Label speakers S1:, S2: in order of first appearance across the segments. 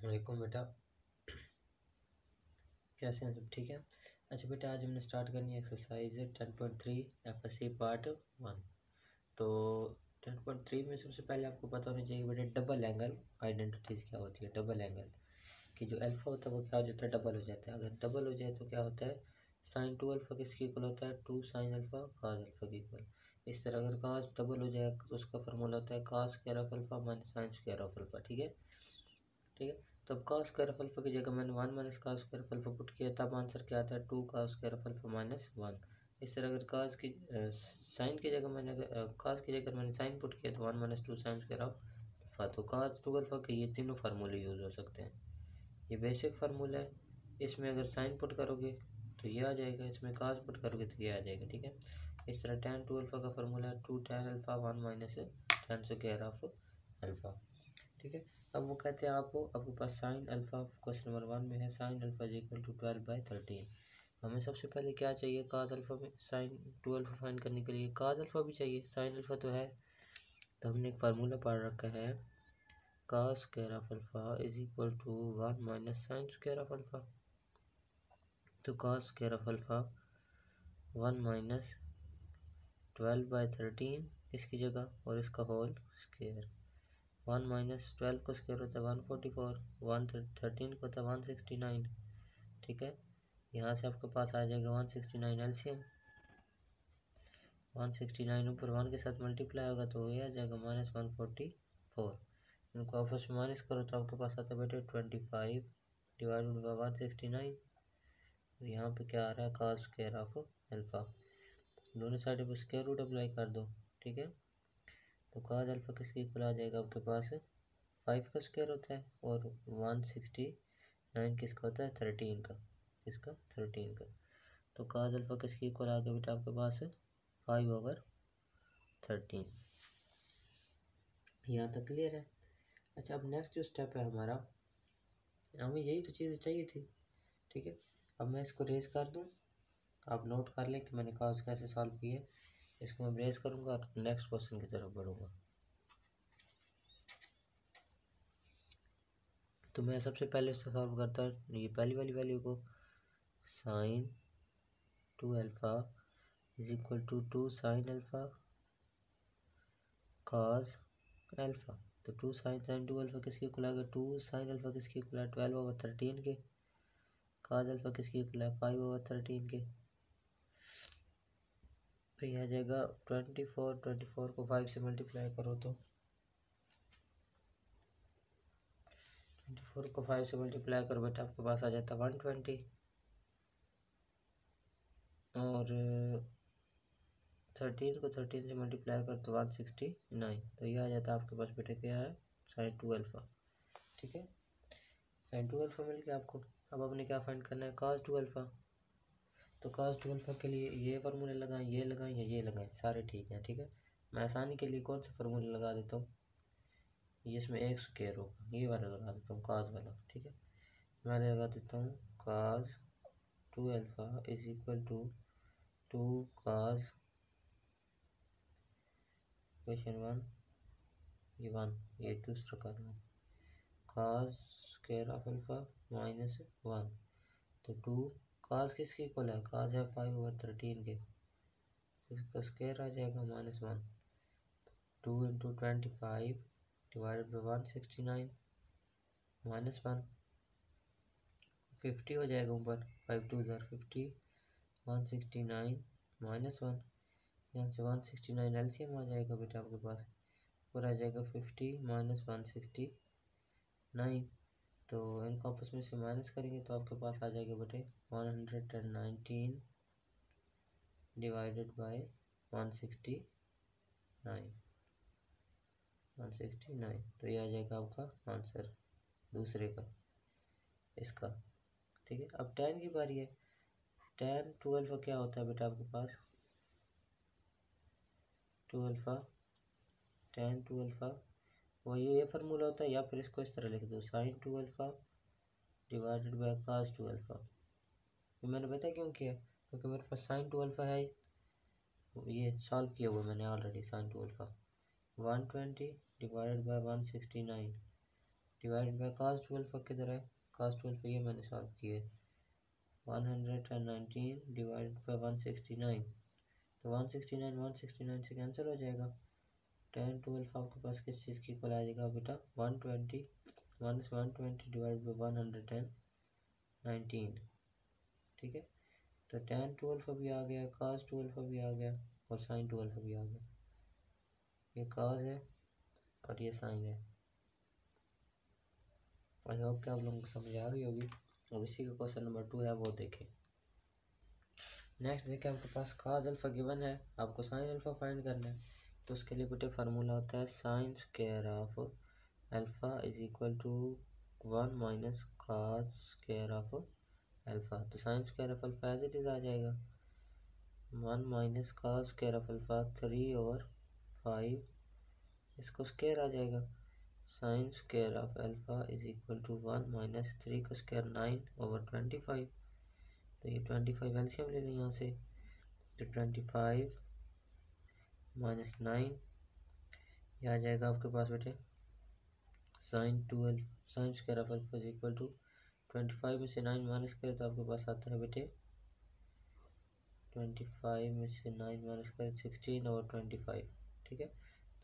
S1: वालेकुम बेटा, कैसे हैं सब? ठीक है। अच्छा बेटा, आज हमने स्टार्ट करनी है एक्सरसाइज 10.3 एफएससी पार्ट 1। तो 10.3 में सबसे पहले आपको पता होना चाहिए बेटा डबल एंगल आइडेंटिटीज़ क्या होती है। डबल एंगल कि जो अल्फ़ा होता है वो क्या हो जाता है, डबल हो जाता है। अगर डबल हो जाए तो क्या होता है, साइन 2 अल्फ़ा किसके इक्वल होता है, 2 साइन अल्फ़ा काज अल्फ़ा के इक्वल। इस तरह अगर काज डबल हो जाए तो उसका फार्मूला होता है cos square of alpha minus sine square of alpha. ठीक है, ठीक है। तब कास स्क्वायर ऑफ अल्फा की जगह मैंने 1 minus cos square of alpha put किया, तब आंसर क्या आता है, 2 cos square of alpha minus 1। इस तरह अगर कास की साइन की जगह मैंने कास की जगह मैंने साइन पुट किया तो 1 minus 2 sine square of alpha. तो कास 2 अल्फा के ये तीनों फार्मूले यूज़ हो सकते हैं। ये बेसिक फार्मूला है। इसमें अगर साइन पुट करोगे तो ये आ जाएगा, इसमें कास पुट करोगे तो ये आ जाएगा। ठीक है, इस तरह tan 2 अल्फा का फार्मूला है 2 tan alpha 1 minus tan square of alpha. ठीक है, अब वो कहते हैं आपके पास साइन अल्फ़ा क्वेश्चन नंबर 1 में है, sine alpha is equal to 12/13। हमें सबसे पहले क्या चाहिए, काज अल्फ़ा में साइन 2 अल्फ़ा फाइंड करने के लिए काज अल्फ़ा भी चाहिए। साइन अल्फ़ा तो है, तो हमने एक फार्मूला पढ़ रखा है, cos square of alpha is equal to 1 minus sine square of alpha. तो cos square of alpha 1 minus 12/13 इसकी जगह, और इसका होल स्क्वायर। 1 माइनस 12 का स्क्वायर होता है 144, 13 को होता है 169। ठीक है, यहाँ से आपके पास आ जाएगा 169 एलसीएम। 169 ऊपर 1 के साथ मल्टीप्लाई होगा तो ये आ जाएगा -144। इनको आपस में माइनस करो तो आपके पास आता है बेटे 25 डिवाइडेड बाई 169। यहाँ पे क्या आ रहा है, काज स्क्वायर ऑफ अल्फ़ा। दोनों साइड पर स्क्वायर रूट अप्लाई कर दो। ठीक है, तो काज अल्फ़ा किसके इक्वल आ जाएगा, आपके पास 5 का स्क्वायर होता है, और 169 किसका होता है, 13 का। किसका, 13 का। तो काज अल्फ़ा किसके इक्वल आ गया बेटा, आपके पास 5/13। यहाँ तक क्लियर है। अच्छा, अब नेक्स्ट जो स्टेप है हमारा, हमें यही तो चीज़ें चाहिए थी। ठीक है, अब मैं इसको रेज कर दूँ, आप नोट कर लें कि मैंने काज कैसे सॉल्व किए। इसको मैं रेज करूँगा और नेक्स्ट क्वेश्चन की तरफ बढ़ूँगा। तो मैं सबसे पहले इसको सॉल्व करता हूँ, ये पहली वाली वैल्यू को, sine 2 alpha is equal to 2 sine alpha cos alpha. तो 2 साइन 2 अल्फ़ा किसके इक्वल आ गया, 2 साइन अल्फ़ा किसके इक्वल है, 12/13 के। काज अल्फ़ा किसके इक्वल है, 5/13 के। तो यह आ जाएगा 24 को 5 से मल्टीप्लाई करो तो 24 को 5 से मल्टीप्लाई करो बेटा, आपके पास आ जाता है 120, और 13 को 13 से मल्टीप्लाई कर तो 169। तो यह आ जाता है आपके पास बेटा क्या है, साइन 2 अल्फ़ा। ठीक है, साइन 2 अल्फ़ा मिल गया आपको। अब आपने क्या फाइंड करना है, काज 2 अल्फ़ा। तो काज 2 अल्फ़ा के लिए ये फार्मूले लगाएं, ये लगाएं या ये लगाएं, सारे ठीक हैं। ठीक है, मैं आसानी के लिए कौन सा फार्मूला लगा देता हूँ, ये इसमें एक स्क्वायर होगा, ये वाला लगा देता हूँ, काज वाला। ठीक है, मैं लगा देता हूँ cos 2 alpha is equal to 2 cos question 1, ये 1, ये दूसरा कर लो, cos square of alpha minus 1। तो 2 काज किसके इक्वल है, काज है 5/13 के, इसका स्क्वायर आ जाएगा -1। 2 इंटू 25 डिवाइडेड बाई 169 -1, 50 हो जाएगा ऊपर, 5 2 ज़ार 50, 169 -1। यहाँ से 169 एलसीएम आ जाएगा बेटा आपके पास, और आ जाएगा 50 माइनस 169। तो इनको आपस में से माइनस करेंगे तो आपके पास आ जाएगा बेटे 119 डिवाइडेड बाय 169। तो ये आ जाएगा आपका आंसर दूसरे का, इसका। ठीक है, अब tan की बारी है। tan 2 अल्फ़ा क्या होता है बेटा आपके पास, 2 अल्फ़ा tan 2 अल्फ़ा वही ये फार्मूला होता है, या फिर इसको इस तरह लिख दो, sine 2 alpha divided by cos 2 alpha. ये मैंने पता क्यों किया, क्योंकि मेरे पास साइन 2 अल्फ़ा है, ये सॉल्व किया हुआ मैंने already. Sine 2 alpha 120 divided by 169 divided by cos 2 alpha किधर है, cos 2 अल्फा ये मैंने सॉल्व किए 119 डिवाइडेड बाय 169, तो 169 से कैंसिल हो जाएगा। tan 2 अल्फा आपके पास किस चीज़ की इक्वल आ जाएगा बेटा 120 डिवाइड बाई 119, ठीक है। तो tan 2 अल्फा भी आ गया, cos 2 अल्फा भी आ गया और sin 2 अल्फा भी आ गया। ये cos है और ये sin है। आई होप कि आप लोगों को समझ आ गई होगी। अब इसी का क्वेश्चन नंबर 2 है वो देखें। नेक्स्ट देखें, आपके पास cos अल्फा गिवन है, आपको sin अल्फा फाइंड करना है। तो उसके लिए बेटे फार्मूला होता है sin square of alpha is equal to 1 minus cos square of alpha. तो sin square of alpha as it is आ जाएगा 1 minus cos square of alpha 3/5, इसको स्क्वायर आ जाएगा। sin square of alpha is equal to 1 minus 3 का square 9/25। तो ये 25 LCM ले लें यहाँ से, तो 25 माइनस 9 ये आ जाएगा आपके पास बेटे sin square of alpha is equal to 25 में से 9 माइनस करें तो आपके पास आता है बेटे 25 में से 9 माइनस करें 16/25, ठीक है।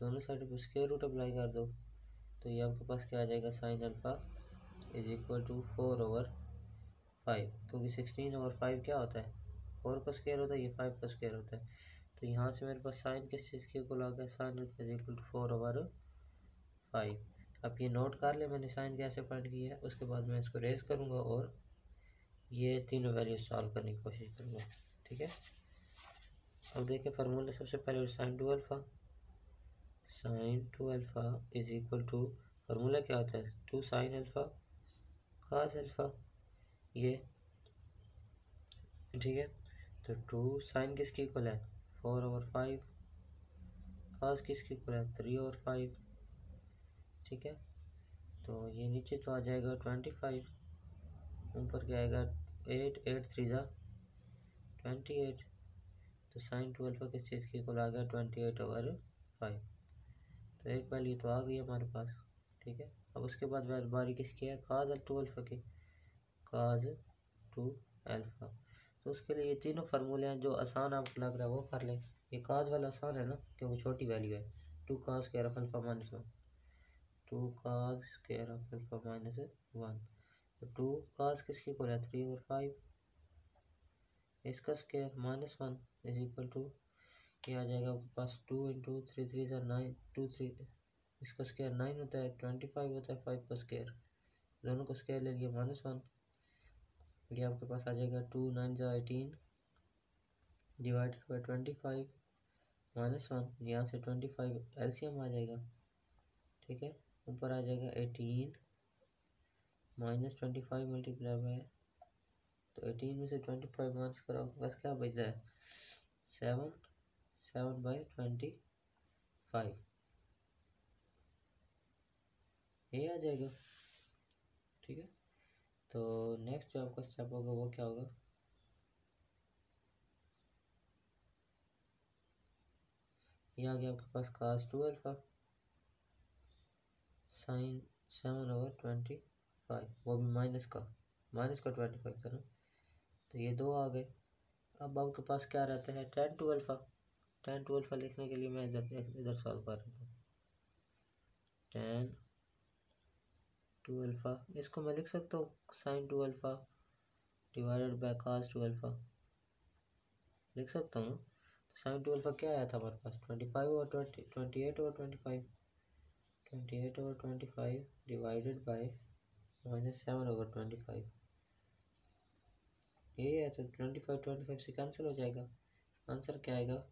S1: दोनों साइड पर स्क्वायर रूट अप्लाई कर दो, तो ये आपके पास क्या आ जाएगा sin alpha is equal to 4/5, क्योंकि 16/5 क्या होता है 4 का स्क्वायर होता है, ये 5 का स्क्वायर होता है। तो यहाँ से मेरे पास साइन किस चीज़ के इक्वल आ गया sin alpha is equal to 4/5। अब ये नोट कर ले मैंने साइन कैसे फाइंड किया है, उसके बाद मैं इसको रेस करूँगा और ये तीनों वैल्यूज सॉल्व करने की कोशिश करूँगा, ठीक है। अब देखिए फार्मूला सबसे पहले sin 2 alpha is equal to formula क्या होता है 2 sin अल्फा cos अल्फा, ये ठीक है। तो 2 sin किसकी इक्वल है 4/5, cos किसकी इक्वल है 3/5, ठीक है। तो ये नीचे तो आ जाएगा 25, ऊपर क्या आएगा 8 3 जा 28। तो sin 2 अल्फा किस चीज़ की इक्वल आ गया 28/5। तो एक वैल्यू तो आ गई हमारे पास, ठीक है। अब उसके बाद बारी किसकी है cos 2 अल्फा की, cos 2 अल्फा। तो उसके लिए ये तीनों फार्मूले हैं, जो आसान आपको लग रहा है वो कर लें। ये cos वाला आसान है ना, क्योंकि छोटी वैल्यू है 2 cos square of alpha minus 1, 2 cos square of alpha minus 1। तो 2 cos किसकी इक्वल है 3/5, इसका square minus 1 is equal to ये आ जाएगा आपके पास 2 इंटू 3 3 सा 9 2 3, इसका स्क्वायर 9 होता है, 25 होता है 5 का स्क्वायर, दोनों को स्क्वायर ले लिया -1। ये आपके पास आ जाएगा 2 9 सा 18 डिवाइडेड बाई 25 -1, यहाँ से 25 एलसीएम आ जाएगा, ठीक है। ऊपर आ जाएगा 18 माइनस 25 मल्टीप्लाई बाय, तो 18 में से 25 माइनस करो बस क्या बच जाए 7/25, ये आ जाएगा, ठीक है। तो नेक्स्ट जो आपका स्टेप होगा वो क्या होगा, ये आ गया आपके पास cos 2 अल्फा sin 7/25, वो भी माइनस का 25 था ना, तो ये दो आ गए। अब आपके पास क्या रहता है tan 2 अल्फा, tan 2 अल्फा लिखने के लिए मैं इधर सॉल्व कर रहा था tan 2 अल्फा, इसको मैं लिख सकता हूँ sin 2 alpha divided by cos 2 alpha, लिख सकता हूँ। तो sin 2 अल्फा क्या आया था हमारे पास 28/25 डिवाइडेड बाय -7/25, ये है। तो 25 से कैंसिल हो जाएगा, आंसर क्या आएगा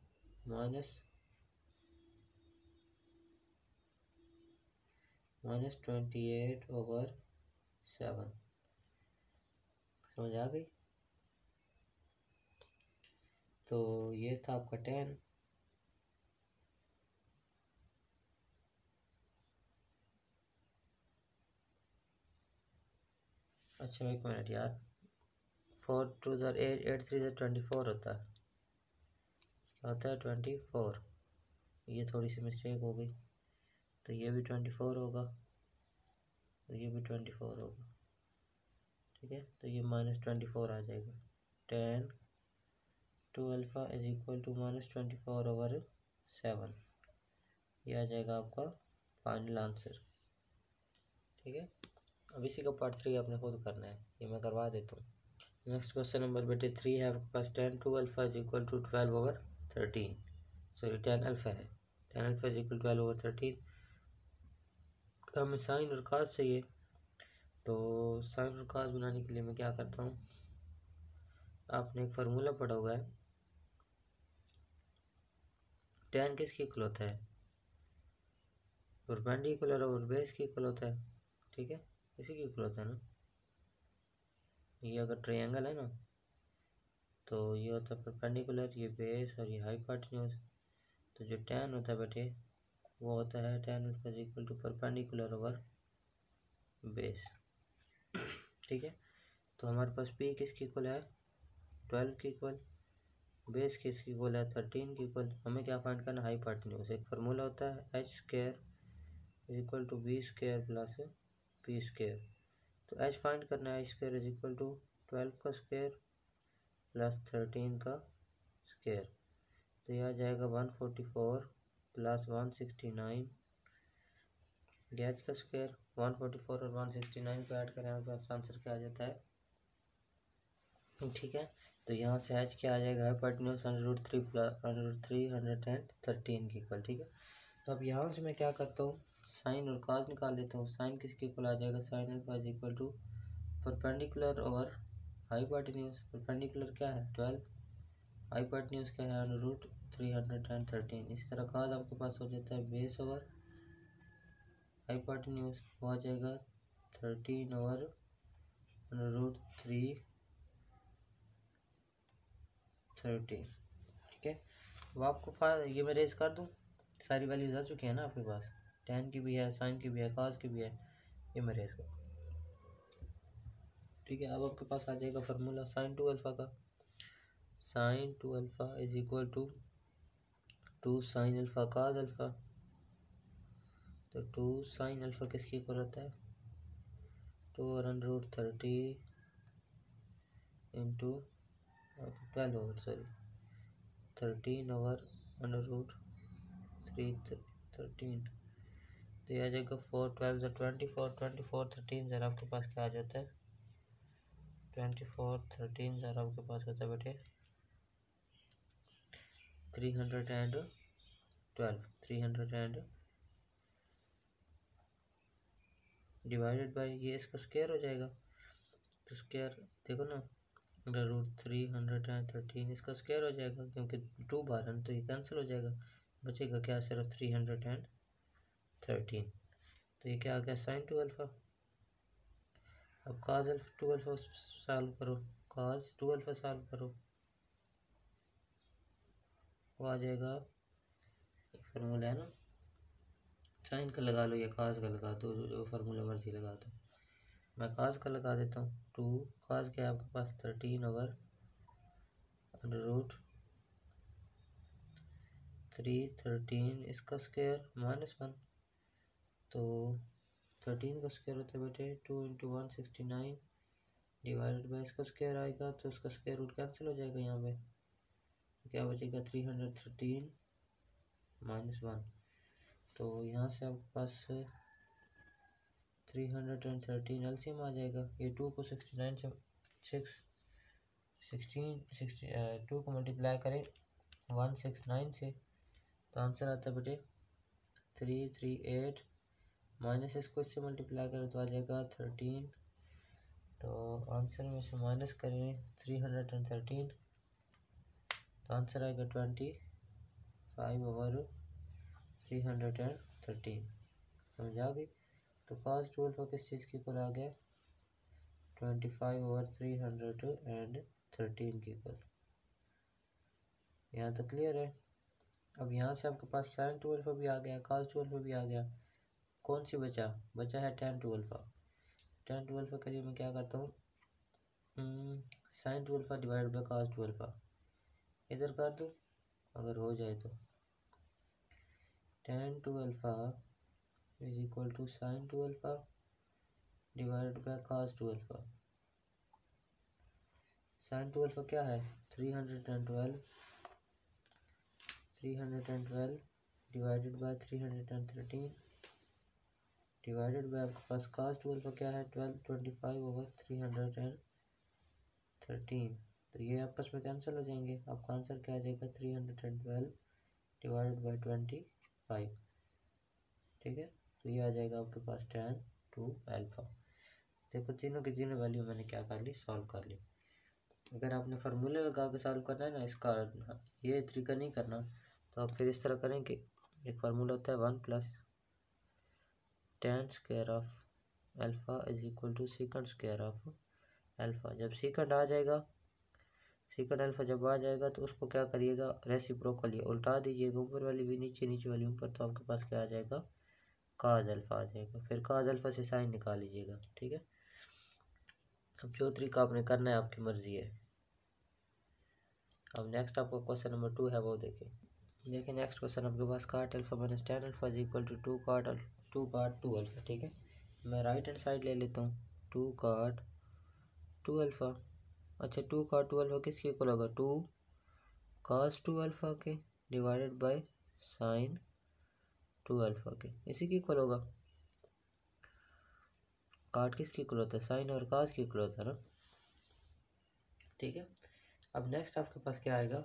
S1: -28/7। समझ आ गई। तो ये था आपका 10। अच्छा एक मिनट यार, 4 2 8 8 3 24 होता है, क्या होता है 24, ये थोड़ी सी मिस्टेक हो गई, तो ये भी 24 होगा, और ये भी 24 होगा, ठीक है। तो ये -24 आ जाएगा। tan 2 alpha is equal to -24/7, ये आ जाएगा आपका फाइनल आंसर, ठीक है। अब इसी का पार्ट 3 आपने खुद करना है, ये मैं करवा देता हूँ। नेक्स्ट क्वेश्चन नंबर बेटे 3 है आपके पास। tan 2 alpha is equal to 12/13, sorry tan alpha है, tan अल्फ़ा इज इक्वल 12/13। हमें साइन और कास चाहिए, तो साइन और कास बनाने के लिए मैं क्या करता हूँ, आपने एक फार्मूला पढ़ा हुआ है, tan किसके इक्वल होता है, परपेंडिकुलर और बेस के इक्वल होता है, ठीक है, इसी के इक्वल होता है ना। ये अगर ट्रायंगल है ना, तो ये होता है परपेंडिकुलर, ये बेस और ये हाइपोटेन्यूज। तो जो tan होता है बेटे वो होता है tan alpha is equal to perpendicular over base, ठीक है। तो हमारे पास p किसकी इक्वल है, 12 की इक्वल, बेस किसकी इक्वल है, 13 की इक्वल। हमें क्या फाइंड करना, हाइपोटेन्यूज। एक फार्मूला होता है h² is equal to b² plus p²। तो h फाइंड करना है, h² इज इक्वल टू 12 का स्क्वायर प्लस 13 का स्क्वायर। तो यह आ जाएगा 144 प्लस 169, h का स्क्वायर 144 और 169 को ऐड करें, हमारे पास आंसर क्या आ जाता है, ठीक है। तो यहाँ से h क्या आ जाएगा, हाइपोटेन्यूज √3 प्लस √313 की इक्वल, ठीक है। तो अब यहाँ से मैं क्या करता हूँ, साइन और काज निकाल लेता हूँ। साइन किसके इक्वल आ जाएगा, sine alpha is equal to perpendicular over hypotenuse. Perpendicular क्या है 12, हाइपोटेन्यूज क्या है √313। इसी तरह काज आपके पास हो जाता है बेस ओवर हाइपोटेन्यूज, वो आ जाएगा 13 ओवर √313, ठीक है। अब आपको ये मैं रेज कर दूँ, सारी वैल्यूज आ चुकी है ना आपके पास, tan की भी है, साइन की भी है, काज की भी है, ये मैं रेज कर, ठीक है। अब आपके पास आ जाएगा फार्मूला sin 2 अल्फ़ा का। sin 2 alpha is equal to 2 sin alpha cos alpha. तो 2 sin अल्फ़ा किसकी इक्वल होता है, 2√30 इंटू 12 ओवर, सॉरी 13 ओवर √313। तो यह आ जाएगा 4 12 24 24 13 ज़रा आपके पास क्या आ जाता है, 24 13 ज़रा आपके पास होता है बेटे 312, 300 डिवाइडेड बाई ये इसका स्क्वायर हो जाएगा। तो स्क्वायर देखो ना, √313 इसका स्क्वायर हो जाएगा, क्योंकि 2 बार है तो ये कैंसिल हो जाएगा, बचेगा क्या, सिर्फ 313। तो ये क्या आ गया, sin 2 अल्फ़ा। अब cos 2 अल्फ़ा सॉल्व करो, cos 2 अल्फ़ा सॉल्व करो, वो आ जाएगा, एक फार्मूला है ना, साइन का लगा लो या cos का लगा दो, जो फार्मूला मर्जी लगा दो। मैं cos का लगा देता हूँ। 2 cos क्या है आपके पास, 13 ओवर √313 इसका स्क्वायर -1। तो 13 का स्क्वायर होता है बेटे 2 इंटू 169 डिवाइडेड बाई इसका स्क्वायर आएगा, तो इसका स्क्वायर रूट कैंसिल हो जाएगा, यहाँ पे क्या बचेगा 313 -1। तो यहाँ से आपके पास 313 एलसीएम आ जाएगा। ये 2 को 69 से 2 को मल्टीप्लाई करें 169 से, तो आंसर आता है बेटे 338, माइनस इसको इससे मल्टीप्लाई करें तो आ जाएगा 13। तो आंसर में से माइनस करें 313, तो आंसर आएगा 25/313। समझ आ गई। तो cos 2 अल्फ़ा किस चीज़ की इक्वल आ गया, 25/313 की इक्वल। यहाँ तक क्लियर है। अब यहाँ से आपके पास sin 2 अल्फ़ा भी आ गया, cos 2 अल्फ़ा भी आ गया, कौन सी बचा है tan 2 अल्फ़ा। tan 2 अल्फ़ा के लिए मैं क्या करता हूँ, sin 2 alpha divide by cos 2 alpha इधर कर दूँ, अगर हो जाए तो tan 2 alpha is equal to sin 2 alpha divided by cos 2 alpha. sin 2 alpha क्या है 312 डिवाइडेड बाय 313 डिवाइडेड बाय आपके पास cos 2 अल्फा क्या है 1225/313। तो ये आपस में कैंसिल हो जाएंगे, आपका आंसर क्या आ जाएगा 312 डिवाइडेड बाय 25। ठीक है, तो ये आ जाएगा आपके पास tan 2 अल्फा। देखो तीनों की तीनों वैल्यू मैंने क्या कर ली, सॉल्व कर ली। अगर आपने फार्मूले लगा के सॉल्व करना है ना, इसका ये तरीका नहीं करना, तो आप फिर इस तरह करें कि एक फार्मूला होता है 1+tan² of alpha is equal to sec² of alpha. जब सेकंड आ जाएगा, सेकंड अल्फ़ा जब आ जाएगा तो उसको क्या करिएगा, रेसिप्रोकली उल्टा दीजिएगा, ऊपर वाली भी नीचे, नीचे वाली ऊपर, तो आपके पास क्या आ जाएगा cos अल्फ़ा आ जाएगा। फिर cos अल्फ़ा से साइन निकाल लीजिएगा। ठीक है, अब जो तरीका आपने करना है आपकी मर्जी है। अब नेक्स्ट आपका क्वेश्चन नंबर 2 है, वो देखिए नेक्स्ट क्वेश्चन आपके पास cot alpha minus tan alpha is equal to 2 cot 2 alpha. ठीक है, मैं राइट हैंड साइड ले लेता हूँ, 2 cot 2 अल्फ़ा। अच्छा 2 cot 2 अल्फ़ा किसके इक्वल होगा 2 cos 2 अल्फ़ा के डिवाइडेड बाय sin 2 अल्फ़ा के, इसी के इक्वल होगा। cot किसके इक्वल होता है, sin और cos के इक्वल होता है ना। ठीक है, अब नेक्स्ट आपके पास क्या आएगा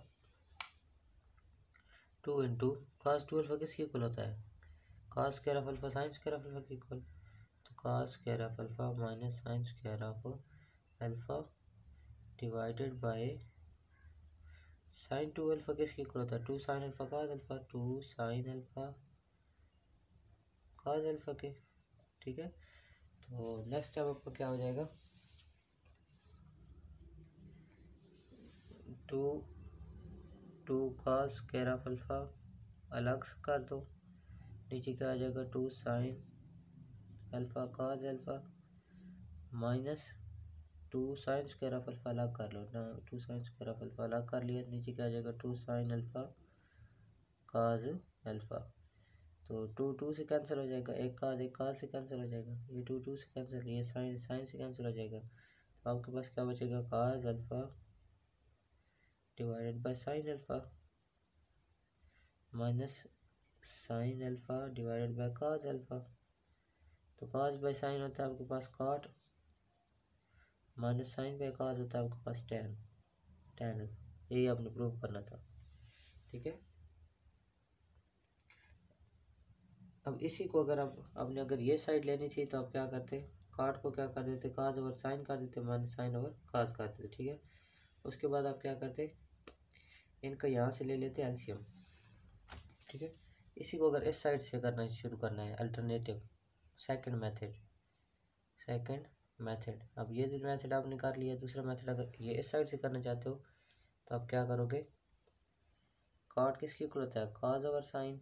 S1: 2 इंटू cos 2 अल्फ़ा किसके इक्वल होता है cos² of alpha sin² of alpha के इक्वल। तो cos² of alpha minus sin² of alpha divided by sin 2 alpha किसके इक्वल होता है 2 sin alpha cos alpha, 2 sin alpha cos alpha के। ठीक है, तो नेक्स्ट स्टेप आपका क्या हो जाएगा 2 cos² ऑफ अल्फ़ा अलग कर दो, नीचे क्या आ जाएगा 2 sin alpha cos alpha minus 2 sin² of alpha अलग कर लो ना, 2 sin² ऑफ अल्फ़ा अलग कर लिया, नीचे क्या आ जाएगा 2 sin अल्फ़ा cos अल्फ़ा। तो 2 से कैंसिल हो जाएगा, एक cos से कैंसिल हो जाएगा, ये 2 से कैंसिल, ये sin से कैंसिल हो जाएगा। तो आपके पास क्या बचेगा cos alpha divided by sin alpha minus sin alpha divided by cos alpha. तो cos बाय sin होता है आपके पास cot minus sin by cos होता है आपके पास tan अल्फ़ा। यही आपने प्रूव करना था। ठीक है, अब इसी को अगर आपने अगर ये साइड लेनी थी तो आप क्या करते, cot को क्या कर देते cos ओवर sin कर देते, माइनस sin ओवर cos कर देते। ठीक है, उसके बाद आप क्या करते, इनका यहाँ से ले लेते एलसीएम। ठीक है, इसी को अगर इस साइड से करना शुरू करना है, अल्टरनेटिव सेकंड मेथड। अब ये जो मेथड आपने कर लिया, दूसरा मेथड अगर ये इस साइड से करना चाहते हो तो आप क्या करोगे, cot किसकी इक्वल होता है cos ओवर sin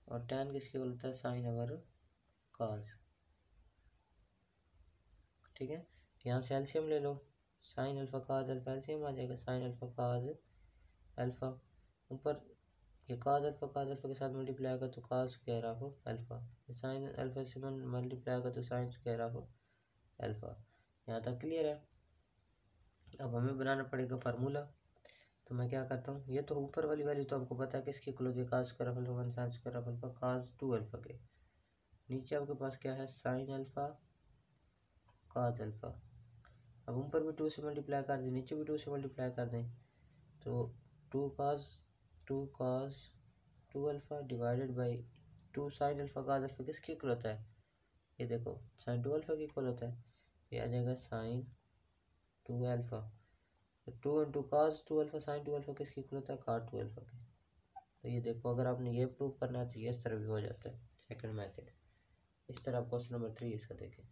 S1: और tan किसकी इक्वल होता है sin ओवर cos। ठीक है, यहाँ से एलसीएम ले लो, sin alpha cos alpha LCM आ जाएगा, sin अल्फ़ा cos अल्फ़ा, ऊपर ये cos अल्फ़ा के साथ मल्टीप्लाई होगा तो cos² of alpha, sin alpha से मल्टीप्लाई होगा तो sin² ऑफ अल्फ़ा। यहाँ तक क्लियर है। अब हमें बनाना पड़ेगा फार्मूला, तो मैं क्या करता हूँ, ये तो ऊपर वाली वैल्यू तो आपको पता है किसकी इक्वल होती है cos² of alpha sin² of alpha cos 2 alpha के, नीचे आपके पास क्या है sin अल्फ़ा cos अल्फ़ा। अब ऊपर भी 2 से मल्टीप्लाई कर दें, नीचे भी 2 से मल्टीप्लाई कर दें, तो 2 cos 2 alpha divided by 2 sin alpha cos alpha किसके इक्वल होता है, ये देखो sin 2 अल्फ़ा के इक्वल होता है, ये आ जाएगा sin 2 अल्फ़ा। तो 2 into cos 2 alpha sin 2 alpha किसके इक्वल होता है cot 2 अल्फ़ा के। तो ये देखो अगर आपने ये प्रूव करना है तो ये इस तरह भी हो जाता है सेकंड मेथड। इस तरह आप क्वेश्चन नंबर 3 इसका देखें।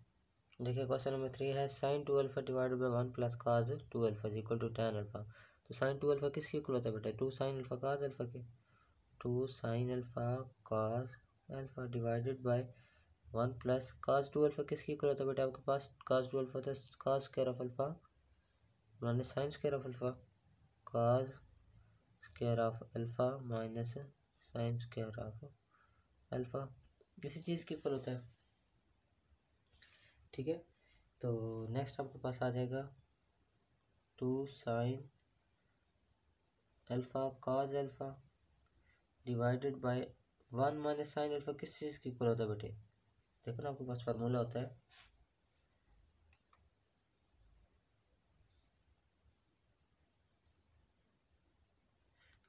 S1: देखिए क्वेश्चन नंबर 3 है sin 2 alpha divided by 1 plus cos 2 alpha is equal to tan alpha. तो sin 2 अल्फ़ा किसके इक्वल होता है बेटा 2 sin अल्फ़ा cos अल्फ़ा के, 2 sin alpha cos alpha divided by 1 plus cos 2 alpha किसके इक्वल होता है बेटा आपके पास cos 2 अल्फ़ा होता है cos² of alpha minus sin² of alpha cos² of alpha minus sin² of alpha, इसी चीज़ के इक्वल होता है। ठीक है। तो नेक्स्ट आपके पास आ जाएगा 2 sine alpha cos alpha divided bye 1 minus sine alpha किस चीज़ की इक्वल होता है बेटे? देखो ना आपके पास फार्मूला होता है,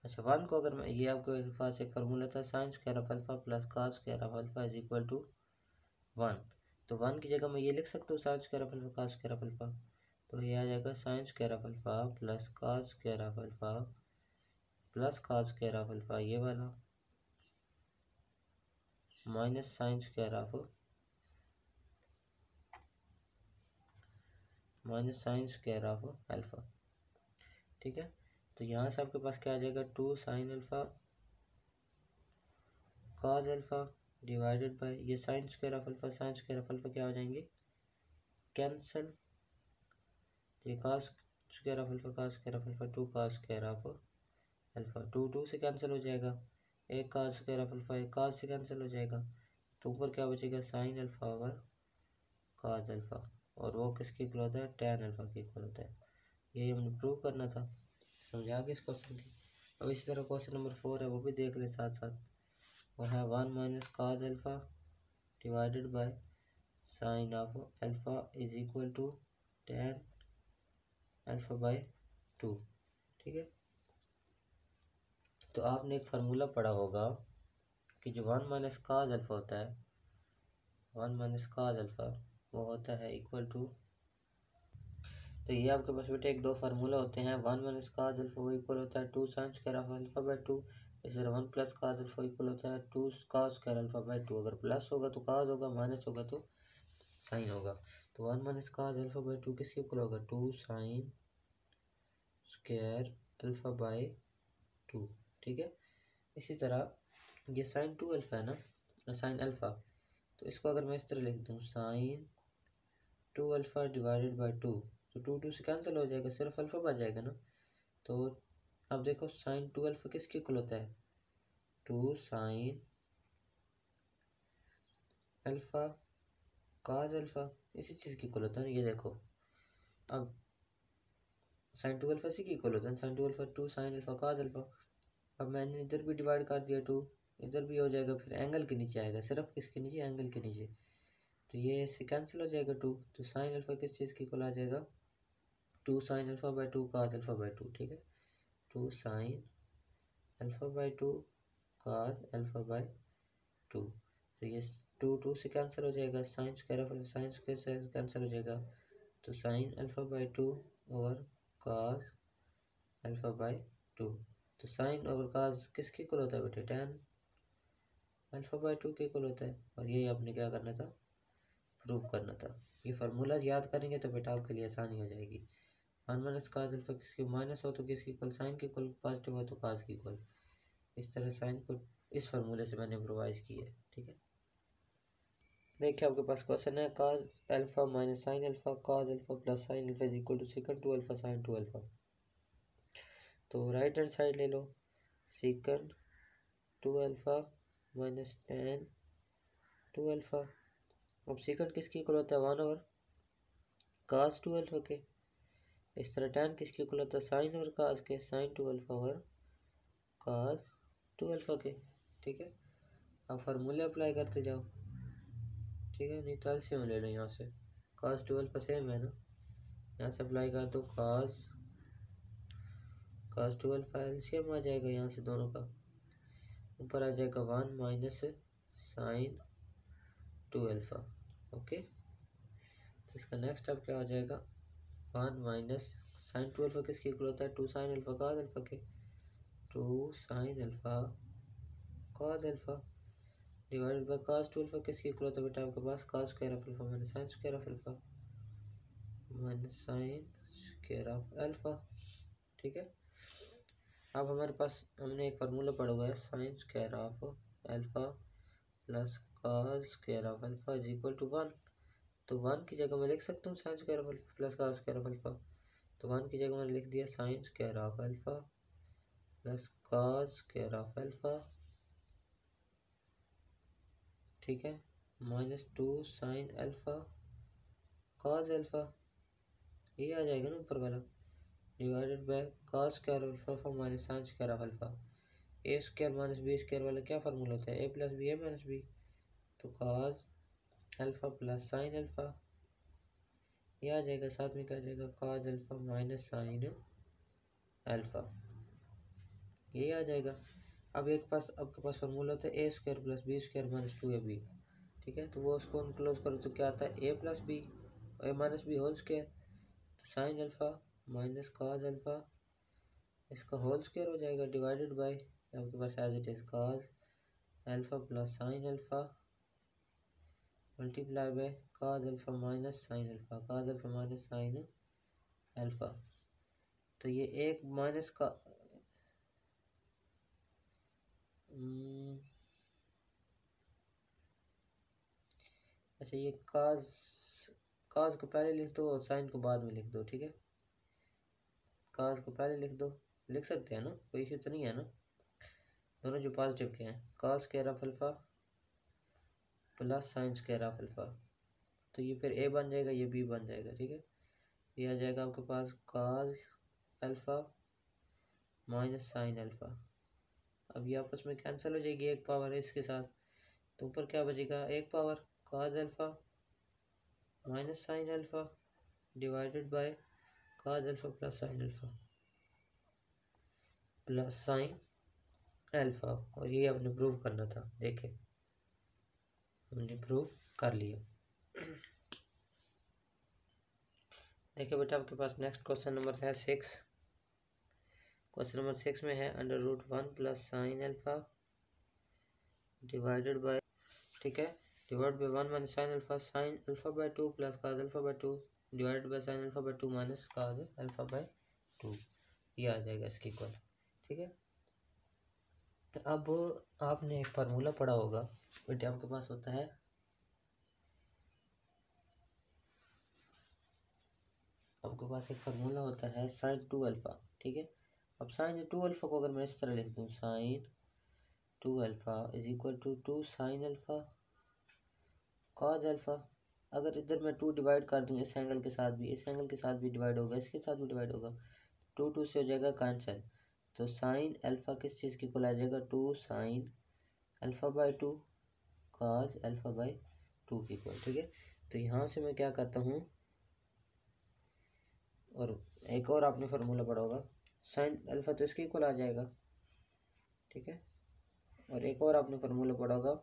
S1: अच्छा 1 को अगर मैं, ये आपके पास एक फार्मूला था sine square of alpha plus cos square of alpha is equal to 1। तो 1 की जगह मैं ये लिख सकता हूँ sine square of alpha cos square of alpha, तो ये आ जाएगा sign square of alpha plus cos square of alpha plus cos square of alpha ये वाला minus sine square of alpha. ठीक है। तो यहाँ से आपके पास क्या आ जाएगा 2 sine alpha cos alpha divided by ये साइन स्क्वायर ऑफ अल्फ़ा क्या हो जाएंगे कैंसिल, ये cos square of alpha 2 cos square of alpha 2 से कैंसिल हो जाएगा, एक कॉस स्क्वायर ऑफ अल्फ़ा एक कॉस से कैंसिल हो जाएगा, तो ऊपर क्या बचेगा sine alpha over cos alpha, और वो किसके इक्वल होता है टैन अल्फ़ा के इक्वल होता है। यही हमने प्रूव करना था, समझा के इस क्वेश्चन की। अब इसी तरह क्वेश्चन नंबर 4 है, वो भी देख ले साथ साथ, वो है 1 minus cos alpha divided by sine of alpha is equal to tan alpha by 2। ठीक है। तो आपने एक फार्मूला पढ़ा होगा कि जो 1 माइनस काज अल्फ़ा होता है, 1 माइनस काज अल्फ़ा वो होता है इक्वल टू, तो ये आपके पास बेटे एक दो फार्मूला होते हैं, 1 माइनस काज अल्फ़ा वो इक्वल होता है 2 sine square of alpha by 2, इस तरह 1 प्लस काज अल्फ़ा इक्वल होता है 2 काज स्क्वायर अल्फ़ा बाय 2, अगर प्लस होगा तो काज होगा, माइनस होगा तो साइन होगा। तो 1 माइनस काज अल्फ़ा बाय 2 किसके इक्वल होगा 2 साइन स्क्वायर अल्फ़ा बाय 2। ठीक है। इसी तरह ये साइन 2 अल्फ़ा है ना, साइन अल्फ़ा, तो इसको अगर मैं इस तरह लिख दूँ साइन 2 अल्फ़ा डिवाइडेड बाय 2, तो 2 से कैंसिल हो जाएगा, सिर्फ अल्फ़ा बच जाएगा ना। तो अब देखो साइन 2 अल्फ़ा किसके इक्वल होता है 2 साइन अल्फ़ा काज अल्फ़ा, इसी चीज़ की इक्वल होता है ना। ये देखो अब साइन 2 अल्फ़ा इसी की इक्वल होता है, sine 2 alpha 2 sine alpha cos alpha. अब मैंने इधर भी डिवाइड कर दिया 2, इधर भी हो जाएगा, फिर एंगल के नीचे आएगा, सिर्फ किसके नीचे एंगल के नीचे, तो ये इससे कैंसिल हो जाएगा 2, तो साइन अल्फ़ा किस चीज़ की इक्वल आ जाएगा 2 sine alpha by 2 cause alpha by 2। ठीक है। 2 sine alpha by 2 cause alpha by 2, तो ये 2 से कैंसिल हो जाएगा, sign square of sine square से कैंसिल हो जाएगा, तो साइन अल्फ़ा बाय 2 और काज अल्फ़ा बाय 2, तो साइन और काज किसके इक्वल होता है बेटे टैन अल्फ़ा बाय 2 के इक्वल होता है, और यही आपने क्या करना था प्रूव करना था। ये फार्मूला याद करेंगे तो बेटा आपके लिए आसानी हो जाएगी। 1 माइनस काज अल्फ़ा किसकी माइनस हो तो किसकी इक्वल साइन के इक्वल, पॉजिटिव हो तो काज की इक्वल, इस तरह साइन को इस फार्मूले से मैंने इम्प्रोवाइज की है। ठीक है। देखिए आपके पास क्वेश्चन है cos alpha minus sine alpha cos alpha plus sine alpha is equal to second 2 alpha sine 2 alpha. तो राइट हैंड साइड ले लो, second 2 alpha minus tan 2 alpha. अब सेकंड किसकी इक्वल होता है 1 ओवर काज 2 अल्फ़ा के, इस तरह टेन किसकी इक्वल होता है साइन और काज के, साइन 2 अल्फ़ा ओवर काज 2 अल्फ़ा के। ठीक है। अब फार्मूले अप्लाई करते जाओ। ठीक है, नहीं तो एलसीएम ले लो यहाँ से, काज 2 अल्फ़ा सेम है ना, यहाँ से अप्लाई कर दो काज 2 अल्फ़ा, एलसीएम आ जाएगा यहाँ से दोनों का, ऊपर आ जाएगा 1 माइनस साइन 2 अल्फ़ा। ओके। तो इसका नेक्स्ट स्टेप क्या हो जाएगा 1 माइनस साइन 2 अल्फ़ा किसके इक्वल होता है 2 साइन अल्फ़ा काज अल्फ़ा के, 2 sine alpha cos alpha divided by cos 2 alpha किसके इक्वल होता है बेटा आपके पास cos square of alpha minus sine square of alpha minus sine square of alpha. ठीक है। अब हमारे पास हमने एक फार्मूला पढ़ा हुआ है sine square of alpha plus cos square of alpha is equal to 1, तो 1 की जगह मैं लिख सकता हूँ sine square of alpha plus cos square of alpha, तो 1 की जगह मैंने लिख दिया sine square of alpha plus cos square of alpha. ठीक है। Minus 2 sine alpha cos alpha, ये आ जाएगा ना ऊपर वाला, divided by cos square alpha minus sine square of alpha. A square minus B square वाला क्या फार्मूला होता है, A plus B A minus B, तो cos alpha plus sine alpha, ये आ जाएगा, साथ में क्या आ जाएगा cos alpha minus sine alpha, ये आ जाएगा। अब एक पास आपके पास फार्मूला होता है A square plus B square minus two A B, ठीक है, तो वो उसको हम क्लोज करो तो क्या आता है A plus B A minus B whole square, तो sine alpha minus cos alpha, इसका होल स्क्वायर हो जाएगा, डिवाइडेड बाय आपके पास as it is cos alpha plus sine alpha multiply by cos alpha minus sine alpha, cos alpha minus sine alpha, तो ये एक minus का अच्छा, ये काज काज को पहले लिख दो और साइन को बाद में लिख दो, ठीक है, काज को पहले लिख दो, लिख सकते हैं ना, कोई इशू तो नहीं है ना, दोनों जो पॉजिटिव के हैं, cos square of alpha plus sine square of alpha, तो ये फिर ए बन जाएगा, ये बी बन जाएगा, ठीक है, ये आ जाएगा आपके पास cos alpha minus sine alpha. अब ये आपस में कैंसिल हो जाएगी, एक पावर है इसके साथ, तो ऊपर क्या बचेगा, एक power cause alpha minus sine alpha divided by cause alpha plus sine alpha plus sine alpha, और ये आपने प्रूव करना था, देखे हमने प्रूव कर लिया। देखिए बेटा आपके पास नेक्स्ट क्वेश्चन नंबर है 6, क्वेश्चन नंबर 6 में है under root 1 plus sine alpha divided by, ठीक है, divide by 1 minus sine alpha by 2 plus cos alpha by 2 divided by sine alpha by 2 minus cos alpha by 2, ये आ जाएगा इसकी equal, ठीक है। अब आपने एक फार्मूला पढ़ा होगा बेटे, आपके पास होता है आपके पास एक फार्मूला होता है साइन 2 अल्फा, ठीक है। अब साइन 2 अल्फा को अगर मैं इस तरह लिख दूँ, sine 2 alpha is equal to 2 sine alpha cos alpha, अगर इधर मैं 2 डिवाइड कर दूँ इस एंगल के साथ भी, इस एंगल के साथ भी डिवाइड होगा, इसके साथ भी डिवाइड होगा, 2 से हो जाएगा कैंसिल, तो साइन अल्फा किस चीज़ की इक्वल आ जाएगा, 2 sine alpha by 2 cause alpha by 2 की इक्वल, ठीक है। तो यहाँ से मैं क्या करता हूँ, और एक और आपने फार्मूला पढ़ा होगा, साइन अल्फा तो इसके इक्वल आ जाएगा, ठीक है, और एक और आपने फार्मूला पढ़ा होगा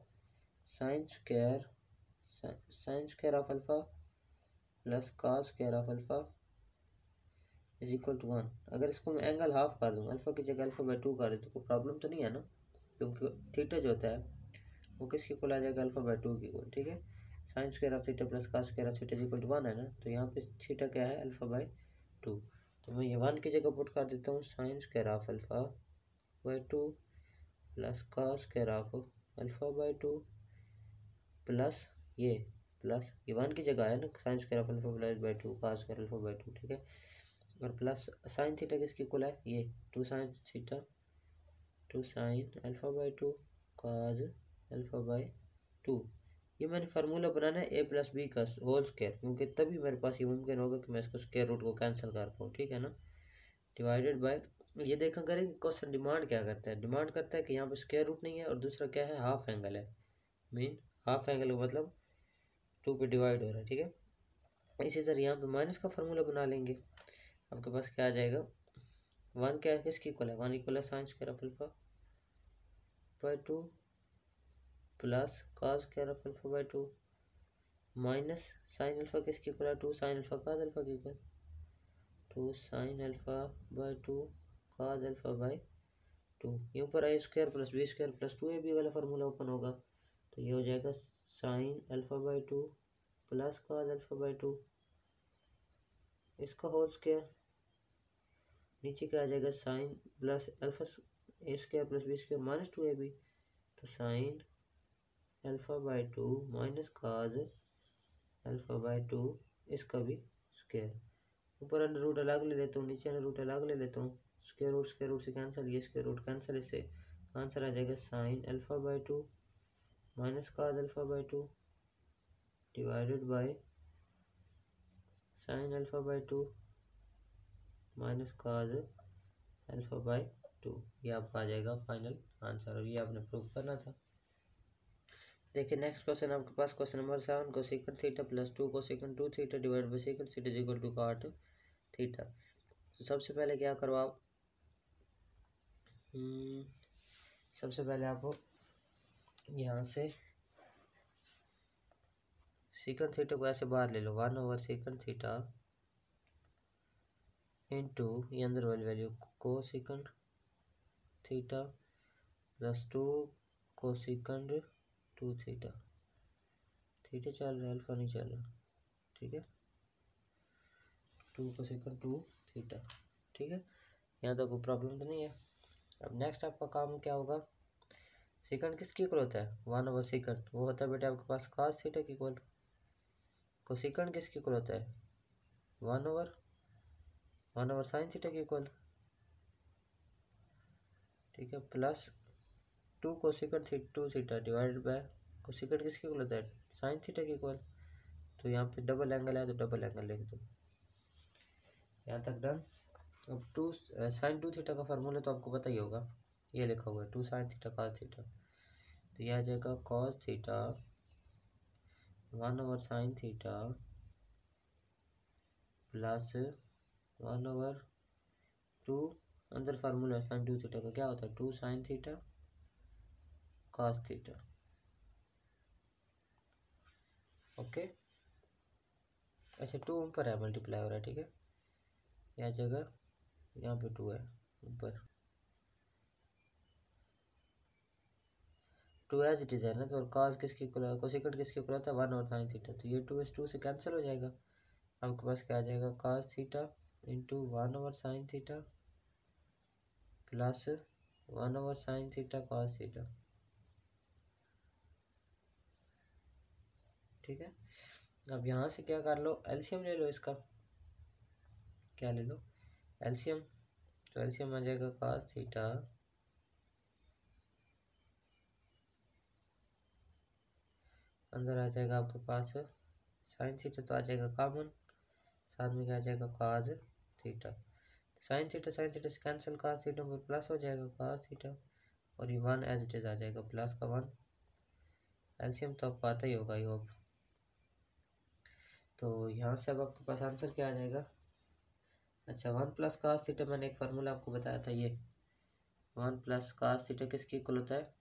S1: sine square of alpha plus cos square of alpha is equal to 1। अगर इसको मैं एंगल हाफ कर दूँ, अल्फा की जगह अल्फा बाय 2 कर दूँ, तो कोई प्रॉब्लम तो नहीं है ना, क्योंकि थीटा जो होता है वो किसके इक्वल आ जाएगा, अल्फा बाय 2 की इक्वल, ठीक है। Sine square of theta plus cos square of theta is equal to 1 है ना, तो यहाँ पे थीटा क्या है, अल्फा बाय 2, तो मैं ये 1 की जगह पुट कर देता हूँ, sine square of alpha by 2 plus cos square of alpha by 2 plus ये 1 की जगह है ना, sign square of alpha plus by 2 cos square alpha by 2, ठीक है, और प्लस साइन थीटा किसकी इक्वल है, ये 2 sine theta 2 sine alpha by 2 cos alpha by 2, ये मैंने फार्मूला बनाना है ए प्लस बी का होल स्क्वायर, क्योंकि तभी मेरे पास ये मुमकिन होगा कि मैं इसको स्क्वायर रूट को कैंसिल कर पाऊँ, ठीक है ना, डिवाइडेड बाय, ये देखा करें कि क्वेश्चन डिमांड क्या करता है, डिमांड करता है कि यहाँ पे स्क्वायर रूट नहीं है, और दूसरा क्या है, हाफ एंगल है, मीन हाफ एंगल का मतलब 2 पे डिवाइड हो रहा है, ठीक है। इसी तरह यहाँ पे माइनस का फार्मूला बना लेंगे, आपके पास क्या आ जाएगा, 1 क्या है, किसकी इक्वल है, 1 इक्वल है sine square of alpha by 2 plus cos square of alpha by 2 minus sine alpha किसकी इक्वल है, 2 साइन अल्फा कॉस अल्फा की equal, 2 sine alpha by 2 cos alpha by 2, ये ऊपर A square plus B square plus 2ab वाला formula open होगा, तो ये हो जाएगा sine alpha by 2 plus cos alpha by 2, इसका होल स्क्वायर, नीचे क्या आ जाएगा, sine plus alpha A square plus B square minus 2ab, तो sine alpha by 2 minus cos alpha by 2, इसका भी स्क्वायर, ऊपर अंडर रूट अलग ले लेता हूँ, नीचे अंडर रूट अलग ले लेता हूँ, स्क्वायर रूट से कैंसिल, ये स्क्वायर रूट कैंसिल, इससे आंसर आ जाएगा sine alpha by 2 minus cos alpha by 2 divided by sine alpha by 2 minus cos alpha by 2। ये आपका आ जाएगा फाइनल आंसर, और ये आपने प्रूव करना था। देखिए नेक्स्ट क्वेश्चन आपके पास question number 7, cosecant theta plus 2 cosecant 2 theta divide by second theta is equal to cot theta. तो सबसे पहले क्या करो आप, सबसे पहले आप यहाँ से सेकंड थीटा को ऐसे बाहर ले लो, 1/सेकंड थीटा इंटू ये अंदर वाली value cosecant theta plus 2 cosecant 2 theta. Theta चल रहा है, अल्फा नहीं चल रहा, ठीक है। 2 कोसेकंड 2 थीटा, ठीक है। यहाँ तक कोई प्रॉब्लम तो नहीं है। अब नेक्स्ट आपका काम क्या होगा, सेकंड किसकी इक्वल होता है, 1/सेकंड, वो होता है बेटा आपके पास cos थीटा की इक्वल। कोसेकंड किसकी इक्वल होता है, 1/sin थीटा की इक्वल, ठीक है। Plus 2 cosecant 2 theta divided bye cosecant किसकी इक्वल होता है, sin थीटा की इक्वल। तो यहाँ पे डबल एंगल है तो डबल एंगल लिख दो, यहाँ तक डन। अब 2 sin 2 थीटा का फार्मूला तो आपको पता ही होगा, ये लिखा हुआ है 2 sin थीटा cos थीटा। तो यह आ जाएगा cos theta 1/sin theta plus 1/2, अंदर फार्मूला sin 2 थीटा का क्या होता है, 2 sin theta cos theta, okay. अच्छा 2 ऊपर है, मल्टीप्लाई हो रहा है, ठीक है। यह जगह यहाँ पे 2 है ऊपर, 2 एज इट इज है ना, तो cos किसकी इक्वल है, कोसेकंड किसकी इक्वल होता है 1/sin थीटा। तो ये 2 इस 2 से कैंसिल हो जाएगा, आपके पास क्या आ जाएगा cos theta into 1/sin theta plus 1/sin theta cos theta, ठीक है। अब यहाँ से क्या कर लो, एलसीएम ले लो इसका, क्या ले लो, एलसीएम। तो एलसीएम आ जाएगा cos थीटा अंदर आ जाएगा आपके पास sin थीटा, तो आ जाएगा कॉमन, साथ में क्या आ जाएगा cos थीटा। sin थीटा से कैंसिल, cos थीटा पर प्लस हो जाएगा cos थीटा, और ये 1 एज इट इज आ जाएगा, प्लस का 1। एलसीएम तो आपको आता ही होगा आई होप। तो यहाँ से अब आपके पास आंसर क्या आ जाएगा, अच्छा 1 प्लस cos थीटा, मैंने एक फार्मूला आपको बताया था, ये 1 प्लस cos थीटा किसकी इक्वल होता है,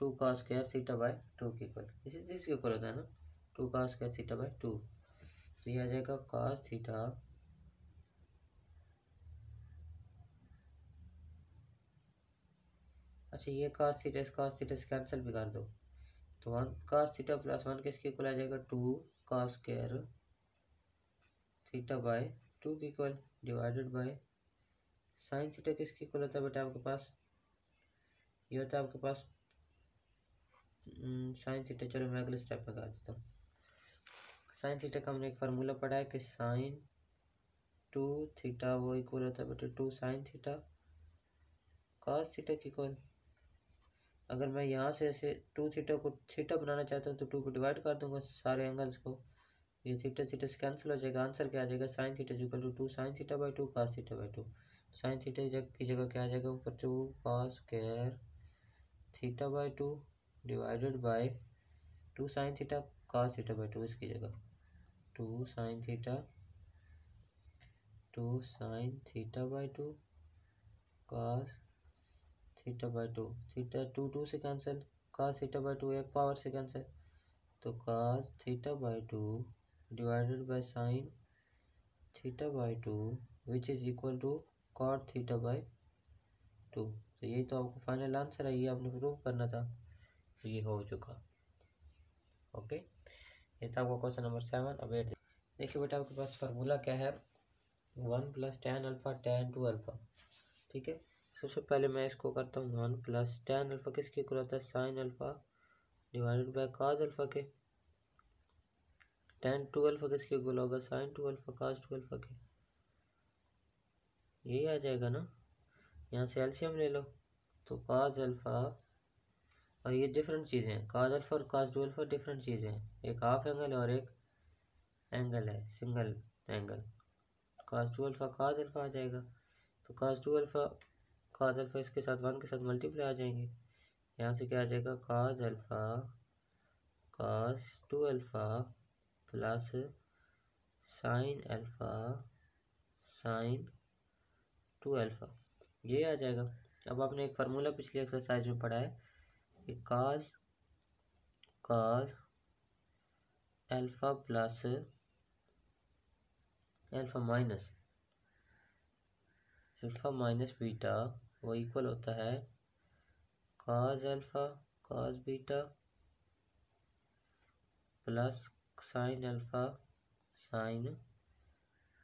S1: 2 cos स्क्वायर थीटा बाय 2 की इक्वल, इसी चीज़ के इक्वल होता है ना, 2 cos स्क्वायर थीटा बाय 2। तो ये आ जाएगा cos थीटा अच्छा ये cos थीटा इस cos थीटा से कैंसिल भी कर दो, तो 1 cos थीटा प्लस 1 किसके इक्वल आ जाएगा, 2 cos स्क्वायर थीटा बाय 2 की equal divided by sin theta किसके इक्वल होता है बेटा आपके पास, ये होता है आपके पास sin थीटा। चलो मैं अगले स्टेप में कर देता हूँ। sin थीटा का हमने एक फार्मूला पढ़ा है कि sin 2 थीटा वो इक्वल होता है बेटा 2 sin थीटा cos थीटा की इक्वल। अगर मैं यहाँ से ऐसे 2 थीटा को थीटा बनाना चाहता हूँ तो 2 को डिवाइड कर दूंगा सारे एंगल्स को, ये थीटा थीटा से कैंसिल हो जाएगा, आंसर क्या आ जाएगा sin theta equal to 2 sin theta by 2 cos theta by 2। sin theta की जगह क्या आ जाएगा ऊपर 2 cos square theta by 2 divided by 2 sin theta cos theta by 2, इसकी जगह 2 sin theta by 2 cos theta by 2, theta 2 2 से कैंसिल, cos थीटा बाई 2 एक पावर से कैंसिल, तो cos theta by 2 divided by sin theta by 2 which is equal to cot theta by 2। तो यही तो आपको फाइनल आंसर है, ये आपने प्रूव करना था, तो ये हो चुका, ओके। ये था आपका क्वेश्चन नंबर 7। अब 8 देखिए बेटा आपके पास फार्मूला क्या है, 1 plus tan alpha tan 2 alpha, ठीक है। सबसे पहले मैं इसको करता हूँ 1 प्लस tan अल्फ़ा किसके इक्वल होता है sin alpha divided by cos alpha के, tan 2 अल्फ़ा किसके इक्वल होगा sin 2 अल्फ़ा cos 2 अल्फ़ा के, यही आ जाएगा ना। यहाँ से एलसीएम ले लो, तो cos अल्फ़ा, और ये डिफरेंट चीज़ें हैं, cos अल्फ़ा और cos 2 अल्फ़ा डिफरेंट चीज़ें हैं, एक हाफ एंगल है और एक एंगल है, single angle, cos 2 alpha cos alpha आ जाएगा। तो cos 2 अल्फा cos अल्फा इसके साथ 1 के साथ मल्टीप्लाई आ जाएंगे, यहाँ से क्या आ जाएगा cos alpha cos 2 alpha plus sin alpha sin 2 alpha, ये आ जाएगा। अब आपने एक फार्मूला पिछली एक्सरसाइज में पढ़ा है कि cos alpha plus alpha minus beta वो इक्वल होता है cos alpha cos beta plus sin alpha sin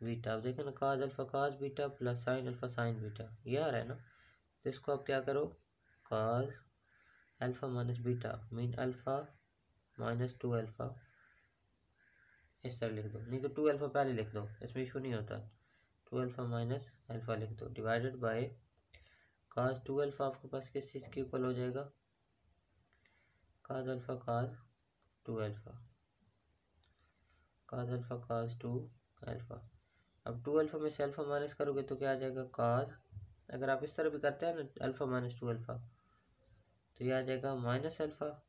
S1: beta. अब देखें ना cos alpha cos beta plus sin alpha sin beta, ये आ रहा है ना। तो इसको आप क्या करो, cos alpha minus beta mean alpha minus 2 alpha, इस तरह लिख दो, नहीं तो 2 अल्फा पहले लिख दो, इसमें इशू नहीं होता। 2 अल्फा माइनस अल्फा लिख दो डिवाइडेड बाय cos 2 अल्फा आपके पास किस चीज़ के इक्वल हो जाएगा, cos alpha cos 2 alpha, cos alpha cos 2 alpha. अब 2 अल्फा में से अल्फा माइनस करोगे तो क्या आ जाएगा cos, अगर आप इस तरह भी करते हैं ना अल्फा माइनस 2 अल्फा, तो ये आ जाएगा माइनस अल्फा।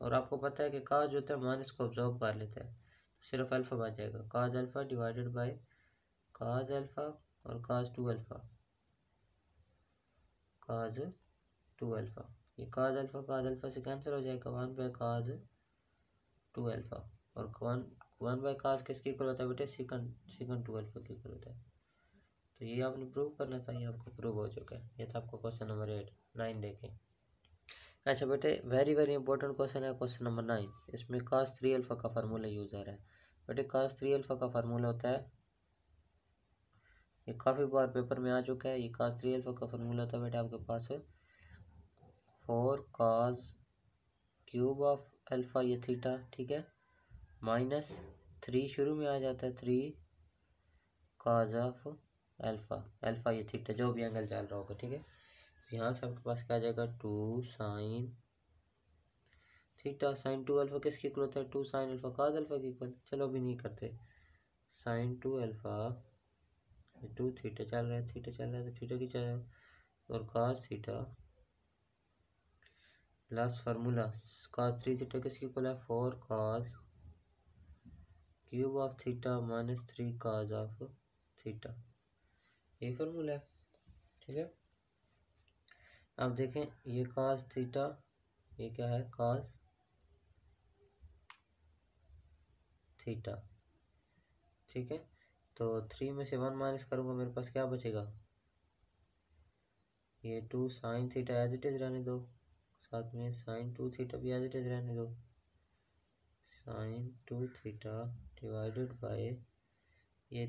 S1: और आपको पता है कि cos जो होता है माइनस को ऑब्जॉर्व कर लेता है, सिर्फ अल्फा बच जाएगा, cos alpha divided by cos alpha और cos 2 अल्फा, cos 2 अल्फा। ये cos अल्फा से कैंसिल हो जाएगा, 1 बाय cos 2 अल्फा, और 1 बाय cos किसके इक्वल होता है बेटे, सीकन 2 अल्फा के इक्वल होता है। तो ये आपने प्रूव करना था, ये आपको प्रूव हो चुका है। ये था आपको क्वेश्चन नंबर 9 देखें। अच्छा बेटे वेरी वेरी इंपॉर्टेंट क्वेश्चन है क्वेश्चन नंबर 9, इसमें cos 3 अल्फा का फार्मूला यूज आ रहा है। बेटे cos 3 अल्फा का फार्मूला होता है, ये काफ़ी बार पेपर में आ चुका है, ये cos 3 अल्फा का फार्मूला होता है बेटे आपके पास 4 cos क्यूब ऑफ अल्फा ये थीटा, ठीक है, माइनस 3 शुरू में आ जाता है 3 cos ऑफ अल्फा, अल्फा ये थीटा जो भी एंगल चल रहा होगा, ठीक है। यहाँ से आपके पास क्या आ जाएगा 2 sin थीटा, sin 2 अल्फा किसके इक्वल होता है, 2 sin अल्फा cos अल्फा के इक्वल। चलो अभी नहीं करते, sin 2 अल्फा 2 थीटा चल रहा है, थीटा चल रहा है तो थीटा की चल रहा है, और cos theta plus formula cos 3 theta किसके इक्वल है, 4 cos cube of theta minus 3 cos of theta, ये फार्मूला है, ठीक है। अब देखें ये cos थीटा, ये क्या है cos थीटा, ठीक है। तो 3 में से 1 माइनस करूँगा मेरे पास क्या बचेगा, ये 2 sin theta as it is रहने दो, साथ में sin 2 थीटा भी एज इट इज़ रहने दो, sin 2 थीटा डिवाइडेड बाय ये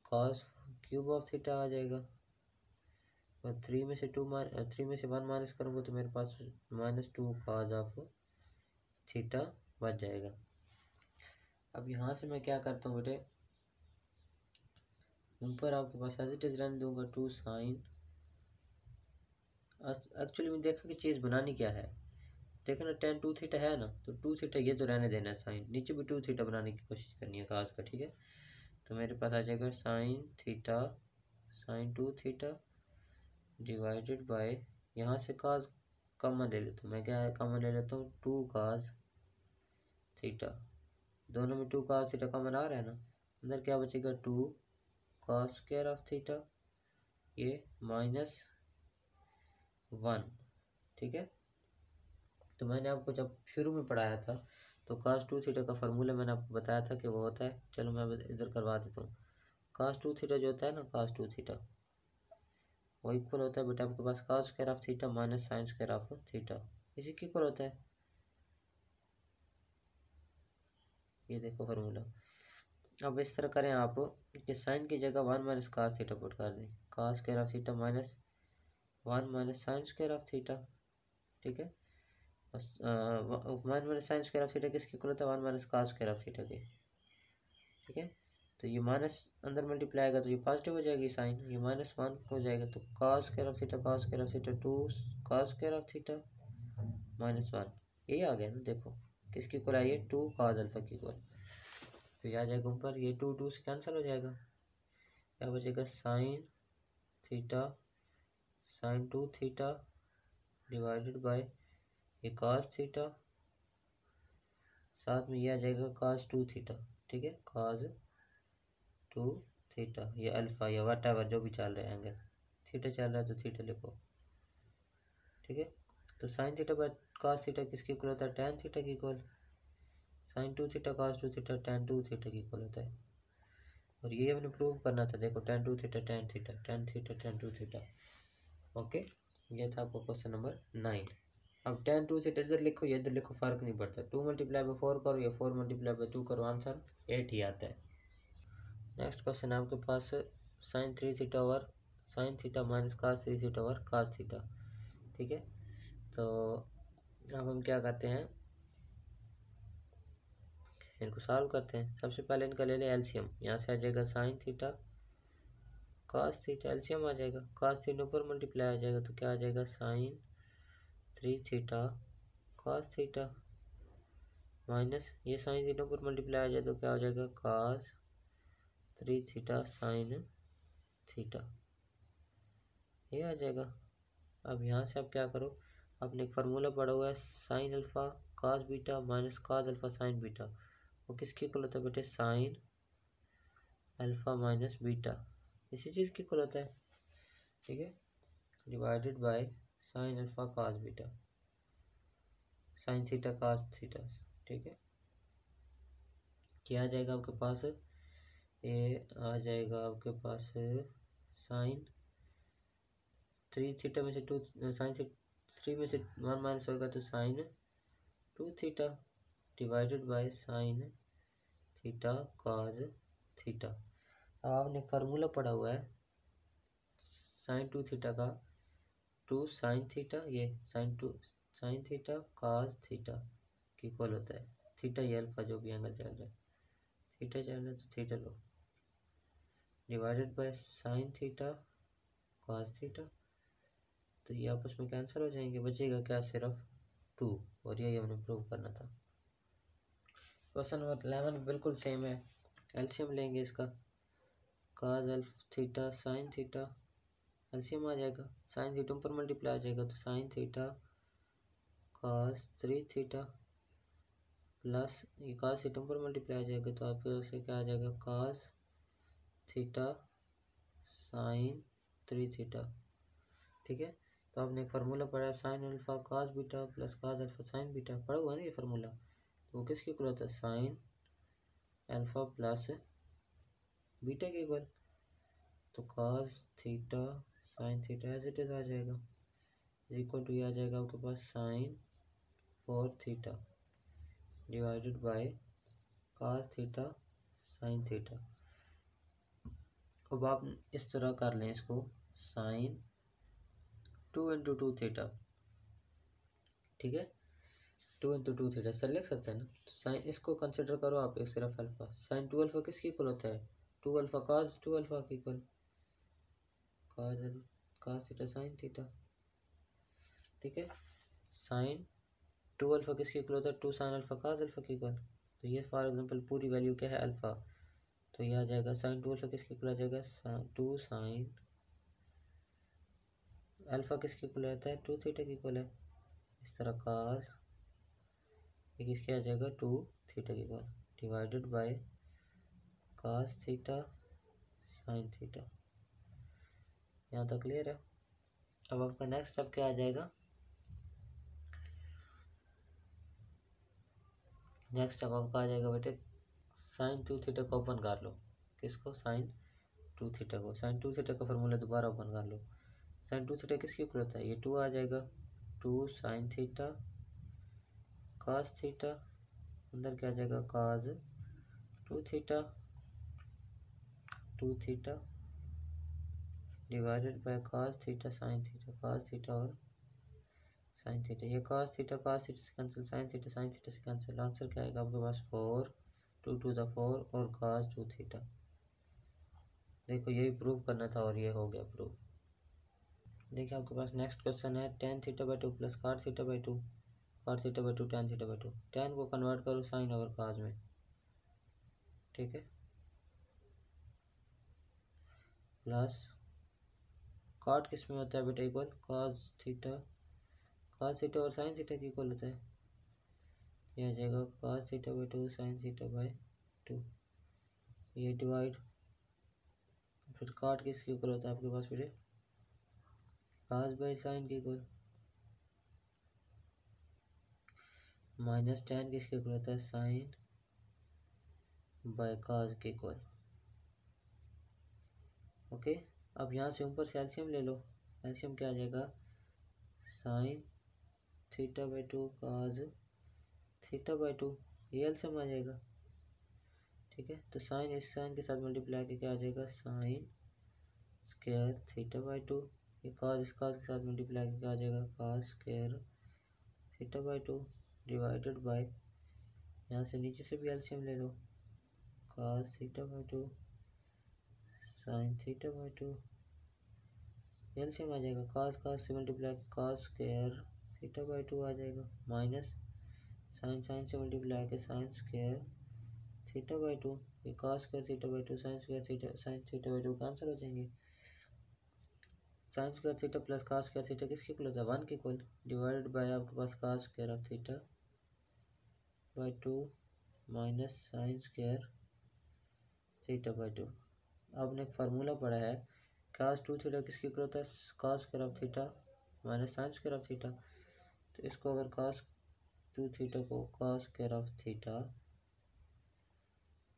S1: cos क्यूब ऑफ थीटा आ जाएगा, और 3 में से 1 माइनस करूँगा तो मेरे पास -2 cos ऑफ थीटा बच जाएगा। अब यहाँ से मैं क्या करता हूँ बेटे, ऊपर आपके पास एज इट इज़ रहने दूंगा 2 sin, एक्चुअली मैं देखा कि चीज़ बनानी क्या है, देखो ना tan 2 थीटा है ना, तो 2 थीटा ये तो रहने देना है, साइन नीचे भी 2 थीटा बनाने की कोशिश करनी है cos का, ठीक है। तो मेरे पास आ जाएगा sin theta sin 2 theta divided by, यहाँ से cos कॉमन ले लेता हूँ मैं, क्या है कॉमन ले लेता हूँ 2 cos थीटा, दोनों में 2 cos थीटा कॉमन आ रहा है ना, अंदर क्या बचेगा 2 cos स्क्वायर ऑफ थीटा, ये -1, ठीक है। तो मैंने आपको जब शुरू में पढ़ाया था तो cos 2 थीटा का फार्मूला मैंने आपको बताया था कि वो होता है, चलो मैं इधर करवा देता हूँ। cos 2 थीटा जो होता है ना, cos 2 थीटा वो इक्वल होता है बेटा आपके पास cos square of theta minus sine square of theta, इसी के इक्वल होता है, ये देखो फार्मूला। अब इस तरह करें आप कि साइन की जगह 1 माइनस cos थीटा पुट कर दें, cos square of theta minus 1 minus sine square of theta, ठीक है। 1 minus sine square of theta किसके इक्वल होता है, 1 minus cos square of theta के, ठीक है। तो ये माइनस अंदर मल्टीप्लाई आएगा तो ये पॉजिटिव हो जाएगी साइन, ये -1 हो जाएगा, तो cos square of theta 2 cos square of theta -1, ये आ गया ना, देखो किसकी इक्वल आई है 2 cos अल्फा की इक्वल। तो ये आ जाएगा ऊपर, ये 2 से कैंसिल हो जाएगा, क्या बचेगा sine theta sine 2 theta divided by ये cos थीटा, साथ में ये आ जाएगा cos 2 थीटा। ठीक है, cos 2 थीटा, ये अल्फ़ा या वट एवर जो भी चल रहा है एंगल, थीटा चल रहा है तो थीटा लिखो। ठीक है, तो sine theta by cos theta किसके इक्वल होता है, tan थीटा के equal. Sine 2 theta cos 2 theta tan 2 theta के इक्वल होता है। और ये हमने प्रूव करना था, देखो tan 2 theta tan theta tan theta tan 2 theta. Okay, ये था आपको क्वेश्चन नंबर 9। अब tan 2 थीटा इधर लिखो या इधर लिखो, फर्क नहीं पड़ता, 2 मल्टीप्लाई बाय 4 करो या 4 मल्टीप्लाई बाय 2 करो, आंसर 8 ही आता है। नेक्स्ट क्वेश्चन है आपके पास sine 3 theta over sine theta minus cos 3 theta over cos theta. ठीक है, तो अब हम क्या करते हैं, इनको सॉल्व करते हैं। सबसे पहले इनका ले लें एलसीएम, यहाँ से आ जाएगा sine theta cos theta, LCM आ जाएगा, cos थीटा ऊपर मल्टीप्लाई आ जाएगा तो क्या आ जाएगा sine 3 theta cos theta minus ये साइन थीटा ऊपर मल्टीप्लाई आ जाए तो क्या हो जाएगा cos 3 थीटा साइन थीटा, ये आ जाएगा। अब यहाँ से आप क्या करो, आपने एक फार्मूला पढ़ा हुआ है sine alpha cos beta minus cos alpha sine beta, वो किसके इक्वल होता है बेटे, साइन अल्फ़ा माइनस बीटा, इसी चीज़ के इक्वल होता है। ठीक है, divided by sine alpha cos beta sine theta cos theta. ठीक है, क्या आ जाएगा आपके पास, ये आ जाएगा आपके पास साइन 3 थीटा में से 2 साइन से 3 में से 1 माइनस होगा तो sine 2 theta divided by sine theta cos theta. अब आपने फार्मूला पढ़ा हुआ है साइन 2 थीटा का 2 साइन थीटा, ये साइन थीटा cos थीटा के इक्वल होता है, थीटा ये अल्फा जो भी एंगल चल रहा है, थीटा चल रहा है तो theta low, divided by sine theta cos theta, तो ये आपस में कैंसिल हो जाएंगे, बचेगा क्या सिर्फ 2, और यही हमने प्रूव करना था। क्वेश्चन नंबर 11 बिल्कुल सेम है, एलसीएम लेंगे इसका, cos alpha theta sine theta, LCM आ जाएगा, साइन थीटा ऊपर मल्टीप्लाई आ जाएगा तो sine theta cos 3 theta plus ये cos थीटा ऊपर मल्टीप्लाई आ जाएगा तो आपके उससे क्या आ जाएगा cos थीटा साइन 3 थीटा। ठीक है, तो आपने एक फार्मूला पढ़ा है sine alpha cos beta plus cos alpha sine beta, पढ़ा हुआ है ना ये फार्मूला, तो वो किसके इक्वल होता है, साइन अल्फा प्लस बीटा के इक्वल, तो cos theta sine theta as it is आ जाएगा, इक्वल टू ये आ जाएगा आपके पास sine 4 theta divided by cos theta sine theta. अब आप इस तरह कर लें इसको, साइन 2 इंटू 2 थीटा, ठीक है, 2 इंटू 2 थीटा सर लिख सकते हैं ना, तो साइन इसको कंसिडर करो आप एक सिर्फ अल्फा, साइन 2 अल्फा किसके इक्वल होता है, 2 अल्फा cos 2 अल्फा के equal, cos theta sine theta. ठीक है, साइन 2 अल्फा किसके इक्वल होता है, 2 साइन अल्फा cos अल्फा के इक्वल, तो ये फॉर एग्जांपल पूरी वैल्यू क्या है अल्फा, तो ये आ जाएगा साइन 2 अल्फा किसके इक्वल आ जाएगा, 2 साइन अल्फा किसके इक्वल रहता है, 2 थीटा के इक्वल है, इस तरह cos ये किसके आ जाएगा 2 थीटा के equal divided by cos theta sine theta. यहाँ तक क्लियर है। अब आपका नेक्स्ट स्टेप क्या आ जाएगा, नेक्स्ट स्टेप आपका आ जाएगा बेटे साइन 2 थीटा को ओपन कर लो, किसको, साइन 2 थीटा को, साइन 2 थीटा का फॉर्मूला दोबारा ओपन कर लो, साइन 2 थीटा किसके इक्वल होता है, ये 2 आ जाएगा, 2 साइन थीटा cos थीटा, अंदर क्या आ जाएगा cos 2 theta 2 theta divided by cos theta sine theta, cos theta और साइन थीटा, ये cos थीटा से कैंसिल, साइन थीटा से कैंसिल, आंसर क्या आएगा आपके पास 4 2 टू द 4 और cos 2 थीटा। देखो यही प्रूव करना था और ये हो गया प्रूव। देखिए आपके पास नेक्स्ट क्वेश्चन है tan theta by 2 plus cot theta by 2 cot theta by 2 tan theta by 2, tan को कन्वर्ट करो साइन ओवर cos में। ठीक है, प्लस कॉट किस में होता है बेटा, equal cos theta, cos theta और साइन थीटा की इक्वल होता है, ये आ जाएगा cos theta by 2 sine theta by 2, ये डिवाइड, फिर कॉट किसके इक्वल होता है आपके पास बेटे, कॉस बाई साइन के इक्वल, माइनस टेन किसके इक्वल होता है, साइन बाय कॉस के इक्वल। ओके, अब यहाँ से ऊपर से एलसीएम ले लो, एलसीएम क्या आ जाएगा, sine theta by 2 cos theta by 2, ये एलसीएम आ जाएगा। ठीक है, तो साइन इस साइन के साथ मल्टीप्लाई करके आ जाएगा साइन स्क्वायर थीटा बाई 2, ये कॉस इस कॉस के साथ मल्टीप्लाई करके आ जाएगा cos square theta by 2 divided by, यहाँ से नीचे से भी एलसीएम ले लो, cos theta by 2 sine theta by 2, LCM आ जाएगा, कॉस कॉस से multiply cos square theta by 2 आ जाएगा, माइनस साइन साइन से मल्टीप्लाई के साइन स्क्वायर थीटा बाई 2, ये cos square theta by 2 sine square theta sine theta by 2 cancel हो जाएंगे, sine square theta plus cos square theta किसके equal होता है, 1 के इक्वल, डिवाइडेड बाय आपके पास cos square of theta by 2 minus sine square theta by 2। आपने एक फार्मूला पढ़ा है, cos 2 थीटा किसके इक्वल होता है, cos square of theta minus sine square of theta, तो इसको अगर cos 2 थीटा को cos square of theta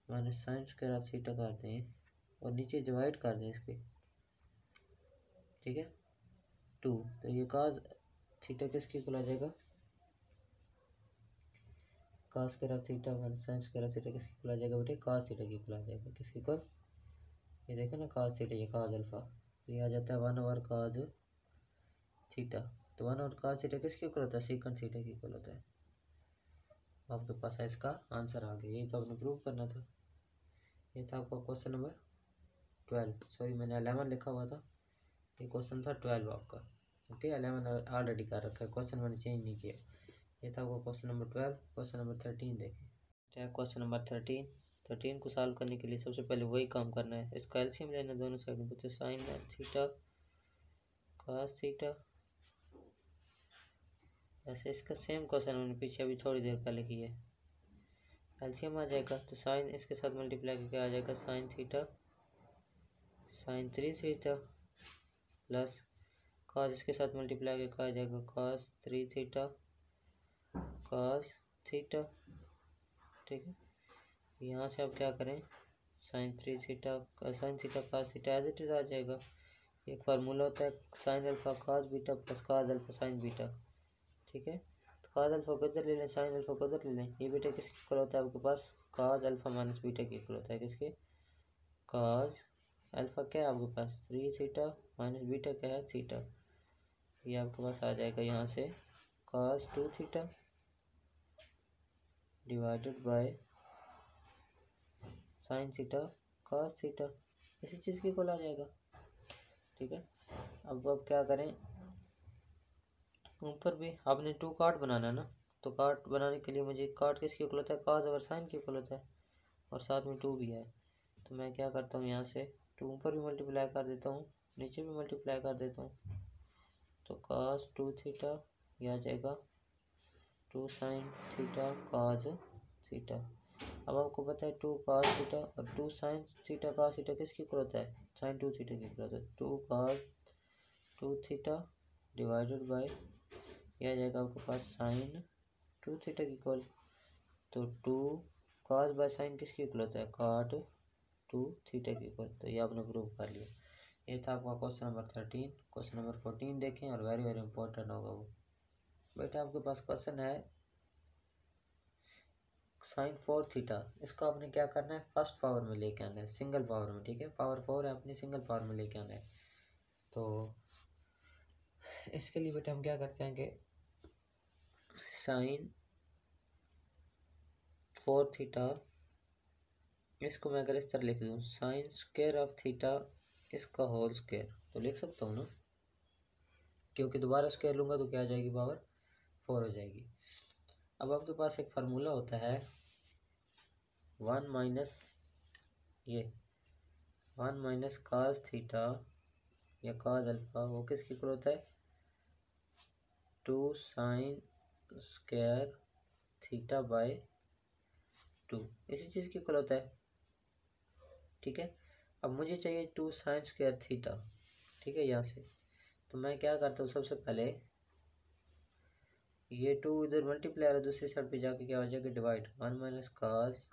S1: minus sine square of theta कर दें और नीचे डिवाइड कर दें इसके, ठीक है 2, तो ये cos थीटा किसके इक्वल आ जाएगा, cos square of theta minus sine square of theta किसके इक्वल आ जाएगा बेटे, cos थीटा के इक्वल आ जाएगा, किसके इक्वल, ये देखो ना cos थीटा, ये cos अल्फा, तो ये आ जाता है 1/cos थीटा, तो 1/cos थीटा किसके इक्वल होता है, सेकंड थीटा के इक्वल होता है। आपके पास है इसका आंसर आ गया, ये तो आपने प्रूव करना था। ये था आपका क्वेश्चन नंबर 12, सॉरी मैंने 11 लिखा हुआ था, ये क्वेश्चन था 12 आपका। ओके 11 ऑलरेडी कर रखा है, क्वेश्चन मैंने चेंज नहीं किया। ये था आपका क्वेश्चन नंबर 12। क्वेश्चन नंबर 13 देखें, क्या क्वेश्चन नंबर 13 को सॉल्व करने के लिए सबसे पहले वही काम करना है, इसका एलसीएम लेना दोनों साइड में, तो साइन थीटा कॉस थीटा, ऐसे इसका सेम क्वेश्चन मैंने पीछे अभी थोड़ी देर पहले किया है, एलसीएम आ जाएगा, तो साइन इसके साथ मल्टीप्लाई करके आ जाएगा sine theta sine 3 theta plus cos इसके साथ मल्टीप्लाई करके आ जाएगा कॉस 3 थीटा कॉस थीटा। ठीक है, यहाँ से आप क्या करें, sine 3 theta sine theta cos theta as it is आ जाएगा। एक फार्मूला होता है sine alpha cos beta plus cos alpha sine beta. ठीक है, तो कॉस अल्फा को इधर ले लें, साइन अल्फा को उधर ले लें, ये बीटा किसके इक्वल होता है आपके पास, कॉस अल्फा माइनस बीटा के इक्वल होता है, किसके, कॉस अल्फा क्या है आपके पास 3 थीटा माइनस बीटा क्या है थीटा, ये आपके पास आ जाएगा यहाँ से cos 2 theta divided by sine theta cos theta, इसी चीज़ के इक्वल आ जाएगा। ठीक है, अब क्या करें, ऊपर भी आपने 2 कार्ड बनाना है ना, तो कार्ड बनाने के लिए मुझे कार्ड किसके इक्वल होता है, कॉस और साइन के इक्वल होता है, और साथ में 2 भी है, तो मैं क्या करता हूँ यहाँ से 2 ऊपर भी मल्टीप्लाई कर देता हूँ, नीचे भी मल्टीप्लाई कर देता हूँ, तो कॉस 2 थीटा ये आ जाएगा 2 साइन थीटा कॉस थीटा। अब आपको पता है 2 कॉस थीटा और 2 साइन थीटा कॉस थीटा किसके इक्वल होता है, साइन 2 थीटा के इक्वल होता है, 2 कॉस 2 थीटा डिवाइडेड बाय ये आ जाएगा आपके पास साइन 2 थीटा की इक्वल, तो 2 कॉस बाय साइन किसके इक्वल होता है, कॉट 2 थीटा की इक्वल, तो ये आपने प्रूव कर लिया। ये था आपका क्वेश्चन नंबर 13। क्वेश्चन नंबर 14 देखें, और वेरी वेरी इंपॉर्टेंट होगा वो। बेटा आपके पास क्वेश्चन है साइन 4 थीटा, इसको आपने क्या करना है, फर्स्ट पावर में लेके आना है, सिंगल पावर में। ठीक है, पावर 4 है, अपनी सिंगल पावर में लेके आना है। तो इसके लिए बेटा हम क्या करते हैं कि साइन 4 थीटा, इसको मैं अगर इस तरह लिख दूँ साइन स्क्वायर ऑफ थीटा इसका होल स्क्वायर, तो लिख सकता हूँ ना, क्योंकि दोबारा स्क्वायर लूँगा तो क्या आ जाएगी, पावर 4 हो जाएगी। अब आपके पास एक फार्मूला होता है 1 माइनस ये 1 - cos θ या cos अल्फ़ा वो किसकी इक्वल होता है 2 sin स्क्वायर θ/2 इसी चीज़ की इक्वल होता है। ठीक है, अब मुझे चाहिए 2 sin स्क्वायर θ। ठीक है, यहाँ से तो मैं क्या करता हूँ, सबसे पहले ये 2 इधर मल्टीप्लाई है, दूसरी साइड पे जाके क्या हो जाएगा डिवाइड, 1 - cos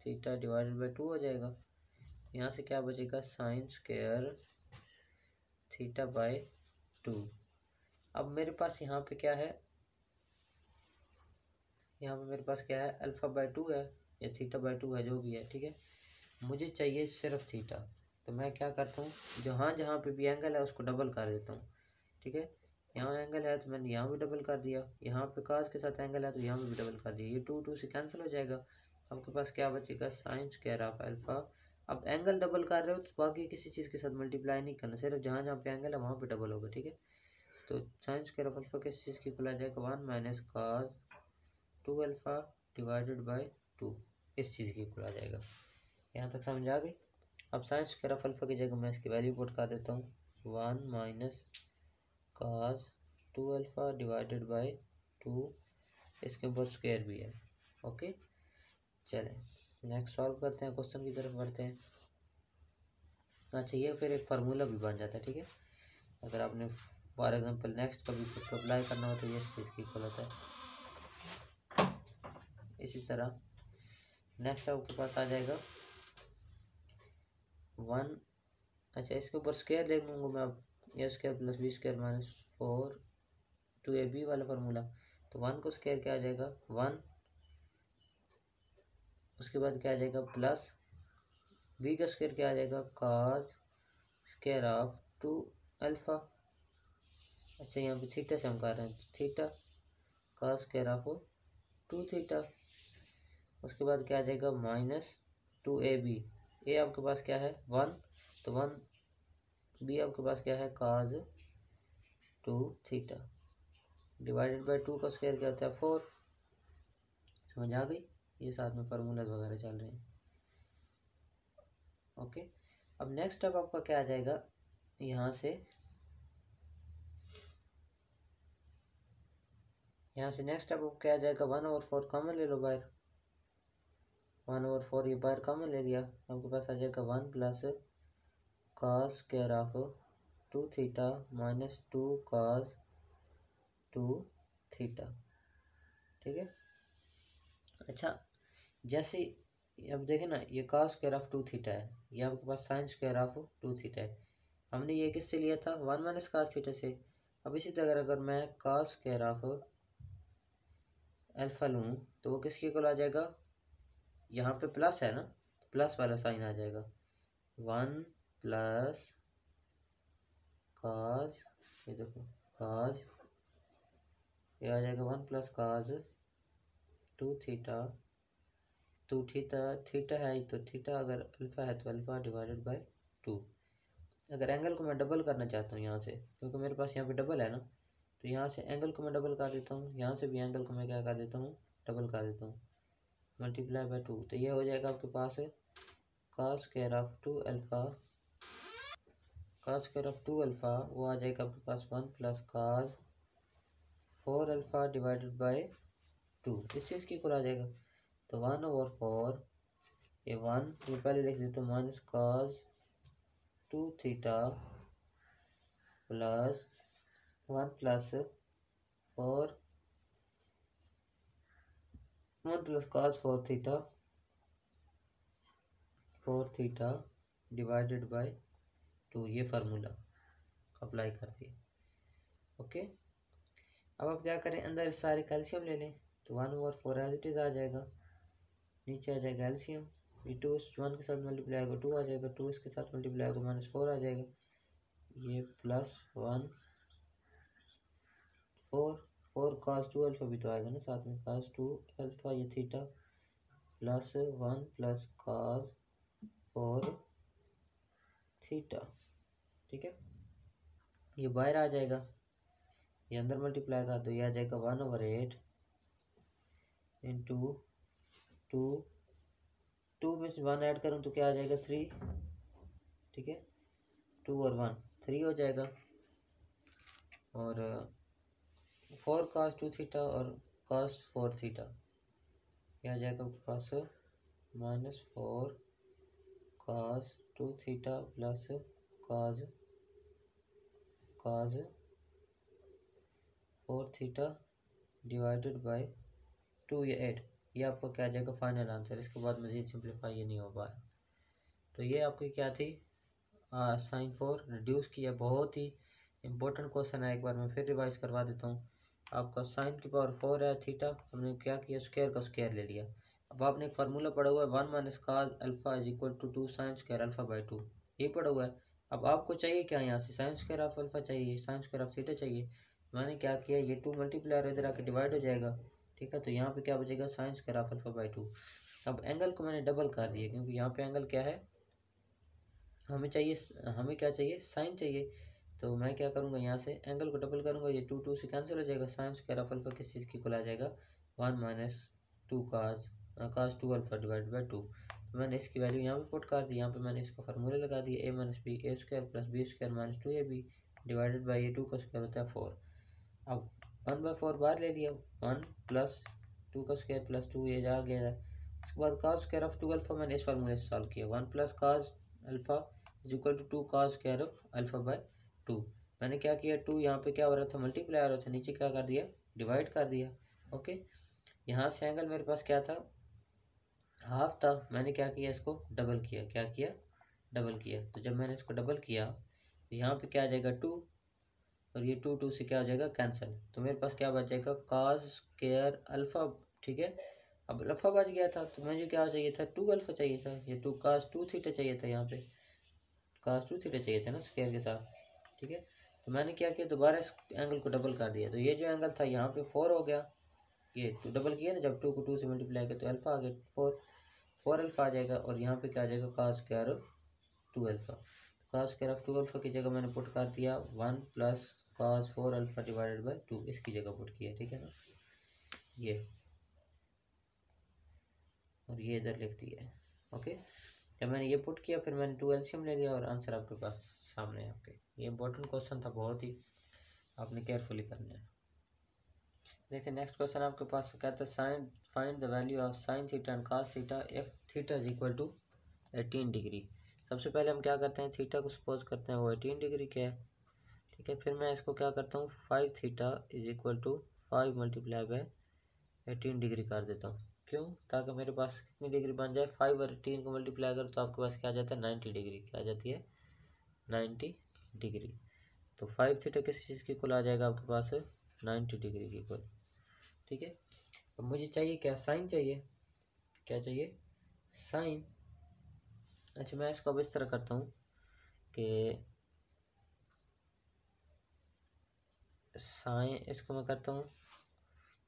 S1: θ डिवाइडेड बाई 2 हो जाएगा। यहाँ से क्या बचेगा sin स्क्वायर θ/2। अब मेरे पास यहाँ पे क्या है, यहाँ पे मेरे पास क्या है α/2 है या θ/2 है, जो भी है। ठीक है, मुझे चाहिए सिर्फ थीटा, तो मैं क्या करता हूँ जहाँ जहाँ पे भी एंगल है उसको डबल कर देता हूँ। ठीक है, यहाँ एंगल है तो मैंने यहाँ भी डबल कर दिया, यहाँ पे कास के साथ एंगल है तो यहाँ पे भी डबल कर दिया, ये 2 2 से कैंसिल हो जाएगा। आपके पास क्या बचेगा साइन स्क्वायर ऑफ अल्फा। अब एंगल डबल कर रहे हो तो बाकी किसी चीज़ के साथ मल्टीप्लाई नहीं करना, सिर्फ जहाँ जहाँ पे एंगल है वहाँ पे डबल होगा। ठीक है, तो साइन स्क्वायर ऑफ अल्फा किस चीज़ की इक्वल आ जाएगा 1 - cos 2 अल्फा डिवाइडेड बाई 2, इस चीज़ की इक्वल आ जाएगा। यहाँ तक समझ आ गई। अब साइन स्क्वायर ऑफ अल्फा की जगह मैं इसकी वैल्यू पुट कर देता हूँ 1 - cos 2 अल्फा डिवाइडेड बाई 2, इसके ऊपर स्क्वायर भी है। ओके, चलें नेक्स्ट सॉल्व करते हैं, क्वेश्चन की तरफ बढ़ते हैं। अच्छा, ये फिर एक फार्मूला भी बन जाता है। ठीक है, अगर आपने फॉर एग्जांपल नेक्स्ट कभी कुछ अप्लाई करना हो तो ये चीज़ की इक्वल होता है। इसी तरह नेक्स्ट आपके पास आ जाएगा 1, अच्छा इसके ऊपर स्क्वायर ले लूँगा मैं अब, A square plus B square minus 4 2ab वाला फार्मूला। तो 1 को स्क्वायर क्या आ जाएगा 1, उसके बाद क्या आ जाएगा प्लस बी का स्क्वायर क्या आ जाएगा cos स्क्वायर ऑफ 2 अल्फ़ा। अच्छा, यहाँ पे थीटा से हम कर रहे हैं, theta cos square of 2 theta. उसके बाद क्या आ जाएगा माइनस 2ab, ए आपके पास क्या है 1, तो 1, बी आपके पास क्या है cos 2 थीटा डिवाइडेड बाई 2 का स्क्वायर क्या होता है 4। समझ आ गई, ये साथ में फार्मूलाज वगैरह चल रहे हैं। ओके, अब नेक्स्ट स्टेप आपका क्या आ जाएगा, यहाँ से नेक्स्ट स्टेप आपको क्या आ जाएगा 1/4 कॉमन ले लो बाहर, 1/4 ये बाहर कॉमन ले लिया, आपके पास आ जाएगा 1 plus cos square of 2 theta minus 2 cos 2 theta. ठीक है, अच्छा जैसे अब देखें ना, ये cos स्क्वायर ऑफ 2 थीटा है, ये आपके पास साइन स्क्वायर ऑफ 2 थीटा है। हमने ये किससे लिया था 1 - cos थीटा से। अब इसी तरह अगर मैं cos स्क्वायर ऑफ अल्फा लूँ तो वो किसके इक्वल आ जाएगा, यहाँ पे प्लस है ना, प्लस वाला साइन आ जाएगा 1 प्लस cos, ये देखो cos, ये आ जाएगा 1 plus cos 2 theta, 2 theta theta है तो थीटा, अगर अल्फ़ा है तो अल्फ़ा डिवाइडेड बाई 2। अगर एंगल को मैं डबल करना चाहता हूँ यहाँ से, क्योंकि मेरे पास यहाँ पे डबल है ना, तो यहाँ से एंगल को मैं डबल कर देता हूँ, यहाँ से भी एंगल को मैं क्या कर देता हूँ डबल कर देता हूँ, मल्टीप्लाई बाई 2। तो ये हो जाएगा आपके पास cos square of 2 alpha, cos square of 2 alpha वो आ जाएगा आपके पास 1 plus cos 4 alpha divided by 2, इस चीज़ की इक्वल आ जाएगा। तो 1/4 ये 1 ये पहले लिख देते minus cos 2 theta plus 1 plus 4 1 plus cos 4 theta divided by 2, ये फार्मूला अप्लाई कर दिए। ओके, अब आप क्या करें, अंदर सारे कैल्शियम ले लें, तो 1/4 एज इट इज़ आ जाएगा, नीचे आ जाएगा एल्शियम, ये 2 1 के साथ मल्टीप्लाई होगा 2 आ जाएगा, 2 इसके साथ मल्टीप्लाई होगा -4 आ जाएगा, ये प्लस 1 4 cos 2 अल्फ़ा भी तो आएगा ना साथ में, cos 2 अल्फ़ा ये theta plus 1 plus cos 4 theta. ठीक है, ये बाहर आ जाएगा, ये अंदर मल्टीप्लाई कर दो, ये आ जाएगा 1/8 इंटू 2 2 में से 1 ऐड करूँ तो क्या आ जाएगा 3, ठीक है, 2 और 1 3 हो जाएगा, और 4 cos 2 थीटा और cos 4 थीटा, क्या आ जाएगा आपके पास -4 cos 2 theta plus cos 4 theta divided by 2, ये 8, ये आपका क्या आ जाएगा फाइनल आंसर। इसके बाद मज़ीद सिंप्लीफाई ये नहीं हो पा रहा। तो ये आपकी क्या थी, साइन 4 रिड्यूस किया। बहुत ही इंपॉर्टेंट क्वेश्चन है, एक बार मैं फिर रिवाइज करवा देता हूँ। आपका साइन की पावर 4 है थीटा, हमने क्या किया स्क्वायर का स्क्वायर ले लिया। अब आपने एक फार्मूला पढ़ा हुआ है 1 minus cos alpha is equal to 2 sine square alpha by 2, ये पढ़ा हुआ है। अब आपको चाहिए क्या, यहाँ से साइन स्क्वायर ऑफ अल्फा चाहिए, साइन स्क्वायर ऑफ थीटा चाहिए। मैंने क्या किया, ये 2 मल्टीप्लायर इधर आके डिवाइड हो जाएगा, ठीक है, तो यहाँ पे क्या बचेगा sign square of alpha by 2। अब एंगल को मैंने डबल कर दिया, क्योंकि यहाँ पे एंगल क्या है, हमें चाहिए, हमें क्या चाहिए साइन चाहिए। तो मैं क्या करूँगा, यहाँ से एंगल को डबल करूँगा, ये 2 से कैंसिल हो जाएगा। साइन स्क्वायर ऑफ अल्फा किस चीज़ की इक्वल आ जाएगा 1 minus 2 cause 2 alpha divide by 2। तो मैंने इसकी वैल्यू यहाँ पे पुट कर दी, यहाँ पे मैंने इसका फार्मूला लगा दिया A minus B A square plus B square minus 2ab divided by ये 2 का स्क्वायर होता है 4। अब 1/4 बाहर ले लिया, 1 प्लस 2 का स्क्वायर प्लस 2 ये जा गया है। उसके बाद काज स्क्वायर ऑफ 2 अल्फा मैंने इस फार्मूले से सॉल्व किया, 1 plus cos alpha is equal to 2 cos square of alpha by 2। मैंने क्या किया, 2 यहाँ पे क्या हो रहा था मल्टीप्लाई हो रहा था, नीचे क्या कर दिया डिवाइड कर दिया। ओके, यहाँ से एंगल मेरे पास क्या था हाफ था, मैंने क्या किया इसको डबल किया, क्या किया डबल किया। तो जब मैंने इसको डबल किया तो यहाँ पे क्या आ जाएगा 2, और ये 2 से क्या हो जाएगा कैंसिल, तो मेरे पास क्या बच जाएगा काज स्क्वायर अल्फा, ठीक है। अब अल्फा बच गया था, तो मुझे क्या चाहिए था 2 अल्फा चाहिए था, ये 2 काज 2 थीटा चाहिए था, यहाँ पे काज 2 थीटा चाहिए था ना स्क्वायर के साथ, ठीक है। तो मैंने क्या किया दोबारा इस एंगल को डबल कर दिया, तो ये जो एंगल था यहाँ पे 4 हो गया, ये 2 डबल किया ना, जब 2 को 2 से मल्टीप्लाई किया तो अल्फा आ गया 4 अल्फा आ जाएगा, और यहाँ पे क्या आ जाएगा cos square of 2 alpha. Cos square of 2 alpha की जगह मैंने पुट कर दिया 1 plus cos 4 alpha divided by 2, इसकी जगह पुट किया, ठीक है ना, ये और ये इधर लिख दिया है। ओके, जब मैंने ये पुट किया फिर मैंने 2 एलसीएम ले लिया और आंसर आपके पास सामने है आपके। ये इंपॉर्टेंट क्वेश्चन था, बहुत ही आपने केयरफुली करना है। देखिए नेक्स्ट क्वेश्चन आपके पास कहता है sine find the value of sine theta and cos theta if theta is equal to 18 degree. सबसे पहले हम क्या करते हैं, थीटा को सपोज करते हैं वो 18 डिग्री क्या है, ठीक है। फिर मैं इसको क्या करता हूँ 5 theta is equal to 5 multiply by 18 degree कर देता हूँ। क्यों, ताकि मेरे पास कितनी डिग्री बन जाए, 5 और 18 को मल्टीप्लाई करो तो आपके पास क्या आ जाता है 90 डिग्री, क्या आ जाती है 90 डिग्री। तो 5 थीटा किस चीज़ की इक्वल आ जाएगा आपके पास 90 डिग्री की इक्वल, ठीक है। अब मुझे चाहिए क्या साइन चाहिए, क्या चाहिए साइन। अच्छा मैं इसको अब इस तरह करता हूँ कि साइन इसको मैं करता हूँ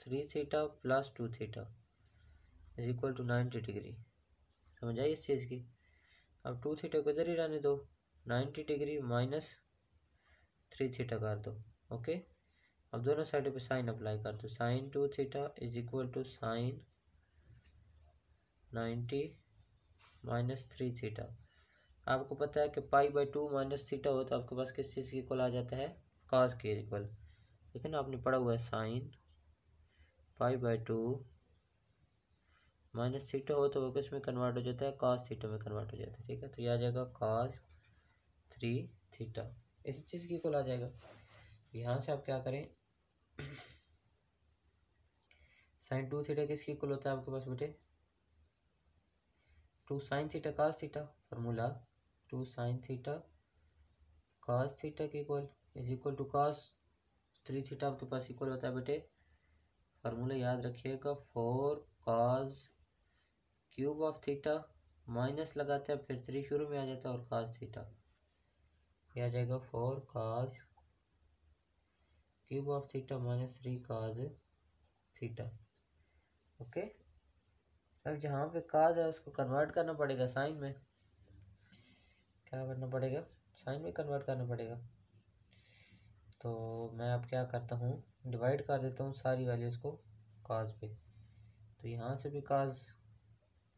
S1: 3 theta plus 2 theta is equal to 90 degree, समझ आई इस चीज़ की। अब 2 थीटा को इधर ही रहने दो, 90 डिग्री माइनस 3 थीटा कर दो। ओके, अब दोनों साइडों पे साइन अप्लाई कर दो, sine 2 theta is equal to sine 90 minus 3 theta. आपको पता है कि पाई बाई 2 माइनस थीटा हो तो आपके पास किस चीज़ की इक्वल आ जाता है काज के इक्वल, लेकिन आपने पढ़ा हुआ है sine pi by 2 minus theta हो तो वो किस में कन्वर्ट हो जाता है काज थीटा में कन्वर्ट हो जाता है, ठीक है। तो ये आ जाएगा काज 3 थीटा, इसी चीज़ की इक्वल आ जाएगा। यहाँ से आप क्या करें साइन 2 थीटा किसकी इक्वल होता है आपके पास बेटे 2 sine theta cos theta, formula 2 sine theta cos theta की equal is equal to cos 3 theta आपके पास इक्वल होता है बेटे, फार्मूला याद रखिएगा 4 cos cube of theta minus लगाते हैं फिर 3 शुरू में आ जाता है और काज थीटा, यह आ जाएगा 4 cos cube of theta minus 3 cos theta. Okay, अब जहाँ पे काज है उसको कन्वर्ट करना पड़ेगा साइन में, क्या करना पड़ेगा साइन में कन्वर्ट करना पड़ेगा। तो मैं अब क्या करता हूँ डिवाइड कर देता हूँ सारी वैल्यूज़ को काज पे, तो यहाँ से भी काज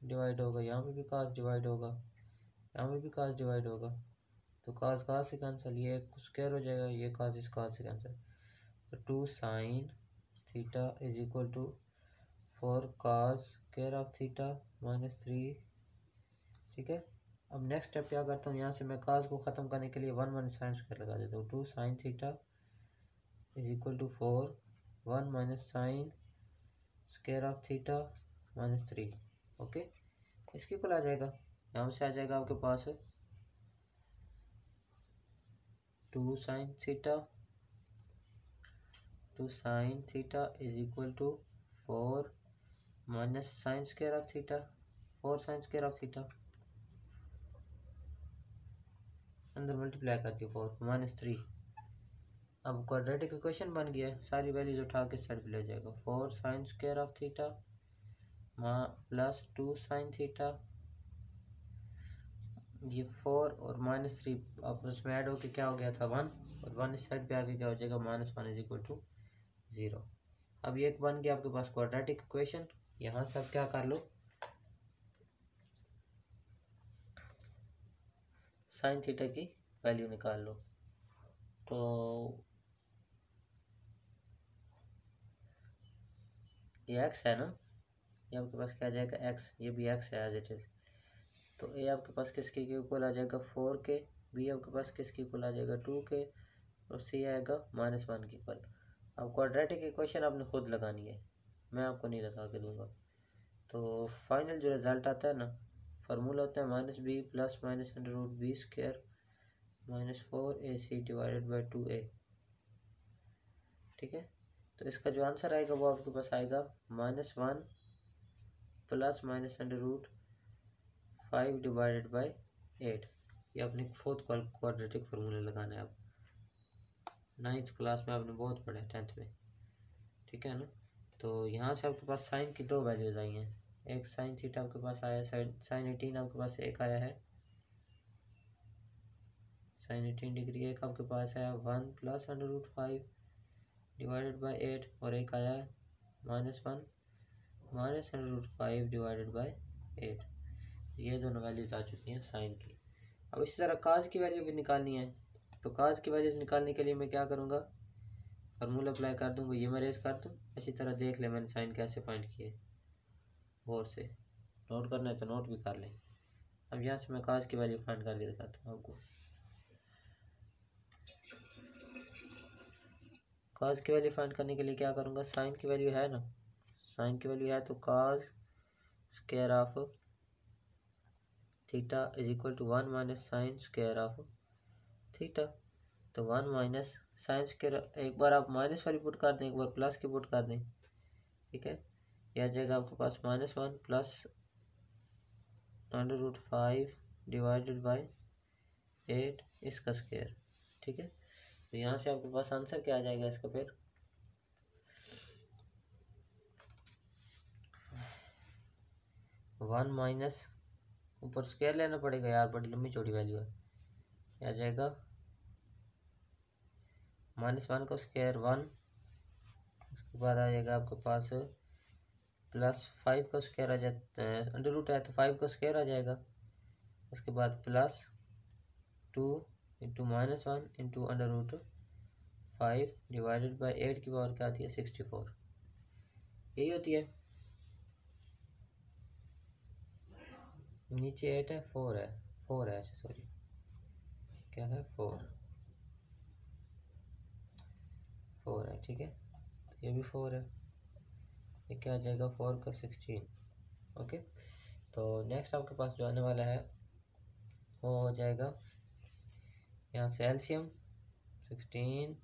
S1: डिवाइड होगा, यहाँ पे भी कास डिवाइड होगा, यहाँ पे भी कास डिवाइड होगा, तो कास कास से कैंसिल, ये स्क्वायर हो जाएगा, ये कास इस कास से कैंसिल। तो 2 sine theta is equal to 4 cos square of theta -3। ठीक है, अब नेक्स्ट स्टेप क्या करता हूँ, यहाँ से मैं कास को ख़त्म करने के लिए 1 साइन स्क्वायर लगा देता हूँ। 2 sine theta is equal to 4 1 sine square of theta -3। Okay, इसके इक्वल आ जाएगा, यहाँ से आ जाएगा आपके पास 2 sine theta is equal to 4 sine square of theta, 4 sine square of theta, अंदर मल्टीप्लाई करके 4 -3। अब क्वाड्रेटिक इक्वेशन बन गया है, सारी वैल्यूज उठा के साइड पे ले जाएगा। 4 sine square of theta plus 2 sine theta, ये 4 और -3 आपस में ऐड होके क्या हो गया था 1, और 1 इस साइड पे आके क्या हो जाएगा -1 इज इक्वल टू 0। अब ये एक बन गया आपके पास क्वाड्रेटिक इक्वेशन। यहाँ से आप क्या कर लो, साइन थीटा की वैल्यू निकाल लो। तो ये x है ना, ये आपके पास क्या आ जाएगा x, ये भी x है एज इट इज़। तो a आपके पास किसके इक्वल आ जाएगा 4 के, b आपके पास किसके इक्वल आ जाएगा 2 के, और c आएगा -1 के इक्वल। अब क्वाड्रेटिक इक्वेशन आपने खुद लगानी है, मैं आपको नहीं लगा के दूंगा। तो फाइनल जो रिजल्ट आता है ना, फार्मूला होता है -b plus -√b square -4ac divided by 2a। ठीक है, तो इसका जो आंसर आएगा वो आपके पास आएगा -1 प्लस -√5 डिवाइडेड बाई 8। ये अपनी फोर्थ क्वाड्रेटिक फार्मूला लगाना है आप, 9th क्लास में आपने बहुत पढ़ा है 10th में। ठीक है ना, तो यहाँ से आपके पास साइन की 2 वैल्यूज आई हैं, एक साइन थीटा आपके पास आया है, साइन 18 आपके पास एक आया है, साइन 18 डिग्री एक आपके पास है 1 प्लस √5 डिवाइडेड बाई 8, और एक आया है -1 -√5 डिवाइडेड बाई 8। ये दोनों वैल्यूज आ चुकी हैं साइन की। अब इसी तरह काज की वैल्यू भी निकालनी है, तो काज की वैल्यूज निकालने के लिए मैं क्या करूँगा, फार्मूला अप्लाई कर दूँगा, ये मैं रेस कर दूँ। इसी तरह देख ले मैंने साइन कैसे फाइंड किए, गौर से नोट करना है तो नोट भी कर लें। अब यहाँ से मैं काज की वैल्यू फाइंड करके दिखाता हूँ आपको। काज की वैल्यू फाइंड करने के लिए क्या करूँगा, साइन की वैल्यू है ना, साइन की वैल्यू है तो cos square of theta is equal to 1 minus sine square of theta. तो 1 माइनस साइन स्क्वायर, एक बार आप माइनस वाली पुट कर दें, एक बार प्लस की पुट कर दें। ठीक है, यह आ जाएगा आपके पास -1 प्लस √5 डिवाइडेड बाई 8 इसका स्क्वायर। ठीक है, तो यहाँ से आपके पास आंसर क्या आ जाएगा इसका, फिर 1 माइनस, ऊपर स्क्वायर लेना पड़ेगा यार, बड़ी लंबी चौड़ी वैल्यू है, क्या आ जाएगा -1 का स्क्वायर 1, उसके बाद आ जाएगा आपके पास +5 का स्क्वायर आ जाता है, अंडर रूट है तो 5 का स्क्वायर आ जाएगा, उसके बाद +2 इंटू -1 इंटू √5 डिवाइडेड बाई 8 की पावर क्या आती है 64, यही होती है। नीचे 8 है, 4 है सॉरी, क्या है 4 है। ठीक है, तो ये भी 4 है, ये क्या आ जाएगा 4 का 16। ओके, तो नेक्स्ट आपके पास जो आने वाला है वो हो जाएगा यहाँ से एलसीएम 16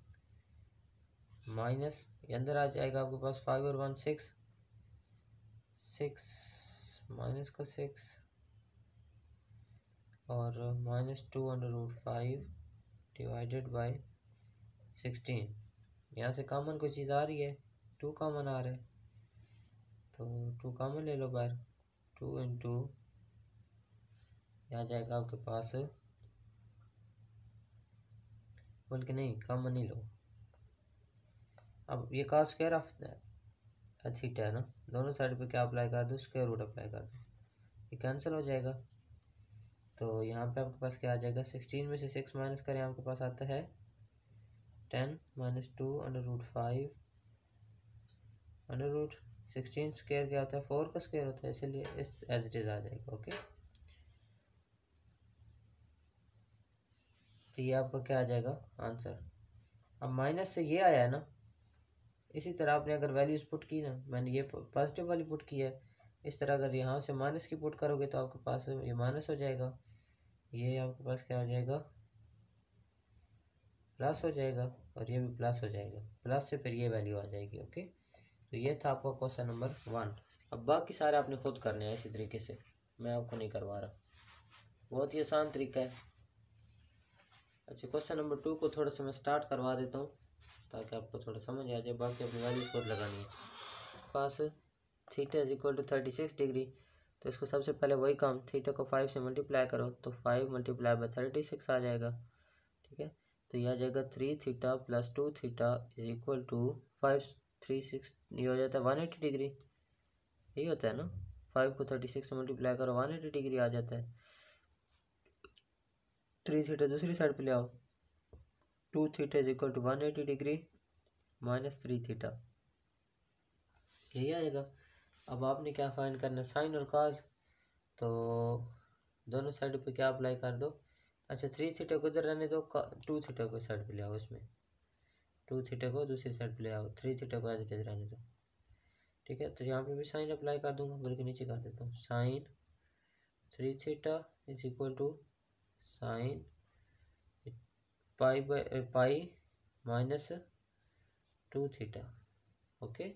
S1: माइनस, ये अंदर आ जाएगा आपके पास 5 और 1 6 माइनस का 6 और -2 √5 डिवाइडेड बाई 16। यहाँ से कॉमन कोई चीज़ आ रही है, 2 कॉमन आ रहा है, तो 2 कॉमन ले लो बाहर, 2 इंटू यहाँ जाएगा आपके पास, बल्कि नहीं कॉमन नहीं लो। अब ये का स्क्वायर ऑफ थीटा है ना, दोनों साइड पे क्या अप्लाई कर दो, स्क्वायर रूट अप्लाई कर दो, ये कैंसिल हो जाएगा। तो यहाँ पे आपके पास क्या आ जाएगा, 16 में से 6 माइनस करें आपके पास आता है 10 - 2 √5 √16 स्क्वायर क्या होता है 4 का स्क्वायर होता है, इसलिए इस एज इट इज आ जाएगा। ओके, तो ये आपका क्या आ जाएगा आंसर। अब माइनस से ये आया है ना, इसी तरह आपने अगर वैल्यूज पुट की ना, मैंने ये पॉजिटिव वाली पुट की है, इस तरह अगर यहाँ से माइनस की पुट करोगे तो आपके पास ये माइनस हो जाएगा, ये आपके पास क्या हो जाएगा प्लस हो जाएगा, और ये भी प्लस हो जाएगा, प्लस से फिर ये वैल्यू आ जाएगी। ओके, तो ये था आपका क्वेश्चन नंबर 1। अब बाकी सारे आपने खुद करने हैं इसी तरीके से, मैं आपको नहीं करवा रहा, बहुत ही आसान तरीका है। अच्छा, क्वेश्चन नंबर 2 को थोड़ा सा मैं स्टार्ट करवा देता हूँ ताकि आपको थोड़ा समझ आ जाए, बाकी अपनी वैल्यूज खुद लगानी है। पास theta is equal to 36 degree, तो इसको सबसे पहले वही काम, थीटा को 5 से मल्टीप्लाई करो तो 5 × 36 आ जाएगा। ठीक है, तो यह आ जाएगा 3 theta + 2 theta is equal to 5 3 6, ये हो जाता है 180 डिग्री। यही होता है ना, 5 को 36 से मल्टीप्लाई करो 180 डिग्री आ जाता है। 3 थीटा दूसरी साइड पे ले आओ, 2 theta is equal to 180 degree -3 theta, यही आएगा। अब आपने क्या फाइंड करना है, साइन और काज, तो दोनों साइड पे क्या अप्लाई कर दो। अच्छा, 3 थीटा को इधर रहने दो, 2 थीटा को साइड पे ले आओ, इसमें 2 थीटा को दूसरी साइड पे ले आओ, 3 थीटा को एज इट इज रहने दो। ठीक है, तो यहाँ पे भी साइन अप्लाई कर दूंगा, बल्कि नीचे कर देता हूँ, sine 3 theta is equal to sine pi -2 theta. Okay,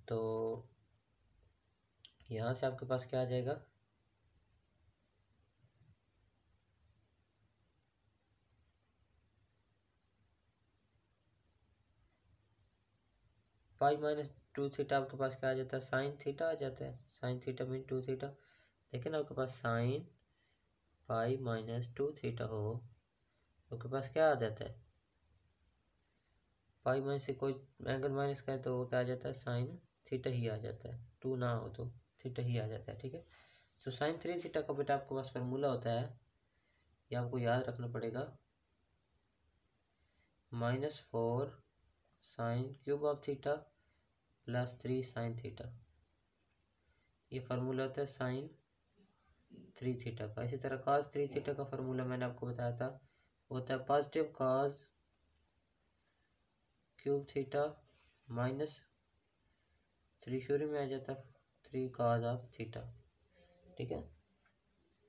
S1: तो यहाँ से आपके पास क्या आ जाएगा, पाई -2 थीटा आपके पास क्या आ जाता है, साइन थीटा आ जाता है, साइन थीटा मीन 2 थीटा। लेकिन आपके पास साइन पाई -2 थीटा हो तो आपके पास क्या आ जाता है, पाई माइनस से कोई एंगल माइनस करे तो वो क्या आ जाता है, साइन थीटा ही आ जाता है, 2 ना हो तो थीटा ही आ जाता है। ठीक है, तो साइन 3 थीटा का बेटा आपके पास फार्मूला होता है, ये आपको याद रखना पड़ेगा, -4 sine cube of theta +3 sine theta, ये फार्मूला होता है साइन 3 थीटा का। इसी तरह cos 3 थीटा का फार्मूला मैंने आपको बताया था, वो होता है पॉजिटिव cos क्यूब थीटा -3 शुरू में आ जाता है 3 cos ऑफ थीटा। ठीक है,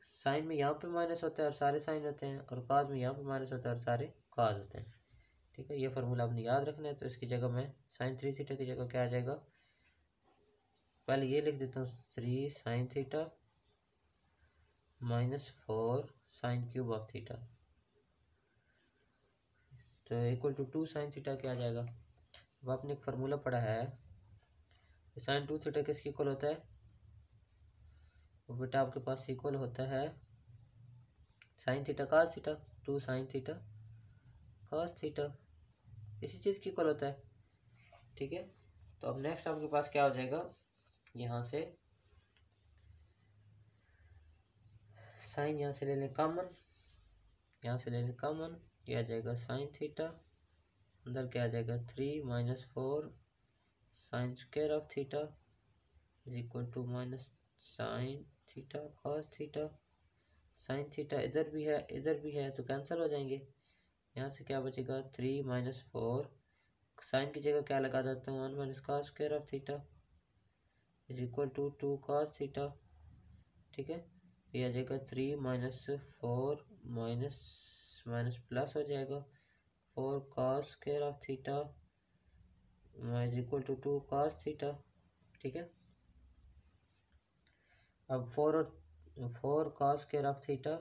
S1: साइन में यहाँ पे माइनस होता है और सारे साइन होते हैं, और cos में यहाँ पे माइनस होता है और सारे cos होते हैं। ठीक है, ये फार्मूला आपने याद रखना है। तो इसकी जगह में साइन 3 थीटा की जगह क्या आ जाएगा, पहले ये लिख देता हूँ 3 sine theta -4 sine cube of theta, तो इक्वल टू 2 साइन थीटा क्या आ जाएगा। अब आपने एक फार्मूला पढ़ा है, साइन 2 थीटा किसके इक्वल होता है, वो बेटा आपके पास इक्वल होता है sign theta cos theta, 2 sine theta cos theta, इसी चीज़ की इक्वल होता है। ठीक है, तो अब नेक्स्ट आपके पास क्या हो जाएगा, यहाँ से साइन यहाँ से ले लें कॉमन, यहाँ से ले लें कॉमन, ये आ जाएगा साइन थीटा, अंदर क्या आ जाएगा 3 - 4 sine square of theta is equal to sine theta cos theta, sine theta इधर भी है इधर भी है तो कैंसिल हो जाएंगे। यहाँ से क्या बचेगा 3 - 4, साइन की जगह क्या लगा देता हूँ 1 - cos square of theta is equal to 2 cos theta. ठीक है, तो ये आ जाएगा 3 - 4 माइनस प्लस हो जाएगा 4 cos square of theta is equal to 2 cos theta. ठीक है, अब 4 cos square of theta,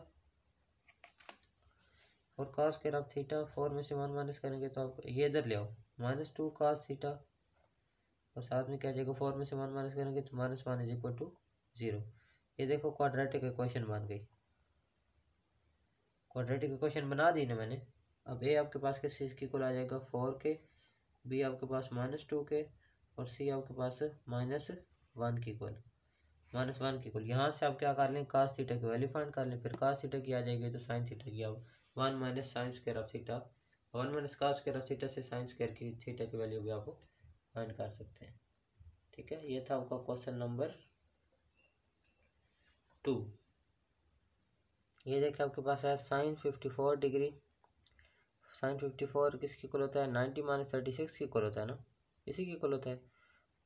S1: 4 cos square of theta, 4 में से 1 माइनस करेंगे तो आप ये इधर ले आओ -2 cos थीटा, और साथ में क्या आ जाएगा 4 में से 1 माइनस करेंगे तो -1 इज इक्वल टू 0। ये देखो क्वाड्रेटिक इक्वेशन बन गई, क्वाड्रेटिक इक्वेशन बना दी ना मैंने। अब ए आपके पास किस चीज़ की इक्वल आ जाएगा 4 के, बी आपके पास -2 के, और सी आपके पास -1 की इक्वल। -1 के इक्वल। यहाँ से आप क्या कर लें, cos थीटा की वैल्यू फाइंड कर लें, फिर cos थीटा की आ जाएगी तो sin थीटा की। अब 1 minus sine square of theta, 1 minus cos square of theta से sin स्क्वायर की थीटा की वैल्यू भी आप फाइंड कर सकते हैं। ठीक है, ये था आपका क्वेश्चन नंबर 2। ये देखिए आपके पास है sin 54 डिग्री। sin 54 किसकी इक्वल होता है, 90 माइनस 36 की इक्वल होता है ना, इसी की इक्वल होता है।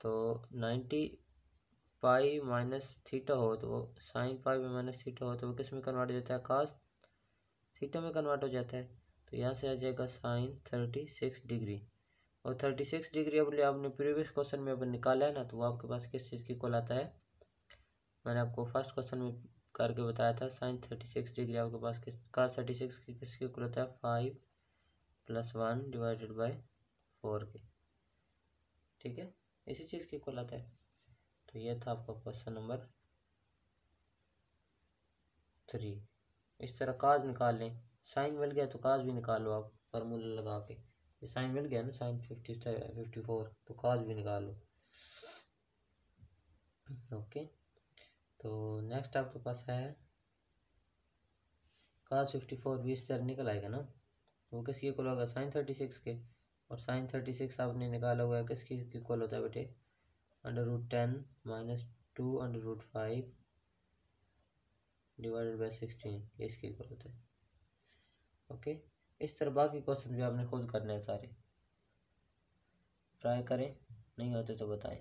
S1: तो 90 पाई माइनस थीटा हो तो वो साइन पाई में माइनस थीटा हो तो वो किस में कन्वर्ट हो जाता है, cos थीटा में कन्वर्ट हो जाता है। तो यहाँ से आ जाएगा sin 36 डिग्री। और 36 डिग्री अपने आपने प्रीवियस क्वेश्चन में अपन निकाला है ना, तो वो आपके पास किस चीज़ की इक्वल आता है, मैंने आपको फर्स्ट क्वेश्चन में करके बताया था। sin 36 डिग्री आपके पास cos 36 की किसकी इक्वल होता है, 5 + 1 डिवाइडेड बाई 4 के। ठीक है, इसी चीज़ की इक्वल आता है। तो ये था आपका क्वेश्चन नंबर 3। इस तरह काज निकाल लें, साइन मिल गया तो काज भी निकाल लो आप फार्मूला लगा के। ये साइन मिल गया ना, sin 54, तो काज भी निकाल लो। ओके, तो नेक्स्ट आपके पास है cos 54 20 से निकल आएगा ना, वो किसकी इक्वल होगा, sin 36 के। और sin 36 आपने निकाला हुआ है किसकी इक्वल होता है बेटे, √10 - 2 √5 डिवाइडेड बाई 16, ये इसकी इक्वल होता है। ओके, इस तरह बाकी क्वेश्चन भी आपने खुद करने हैं सारे। ट्राई करें, नहीं होते तो बताएं।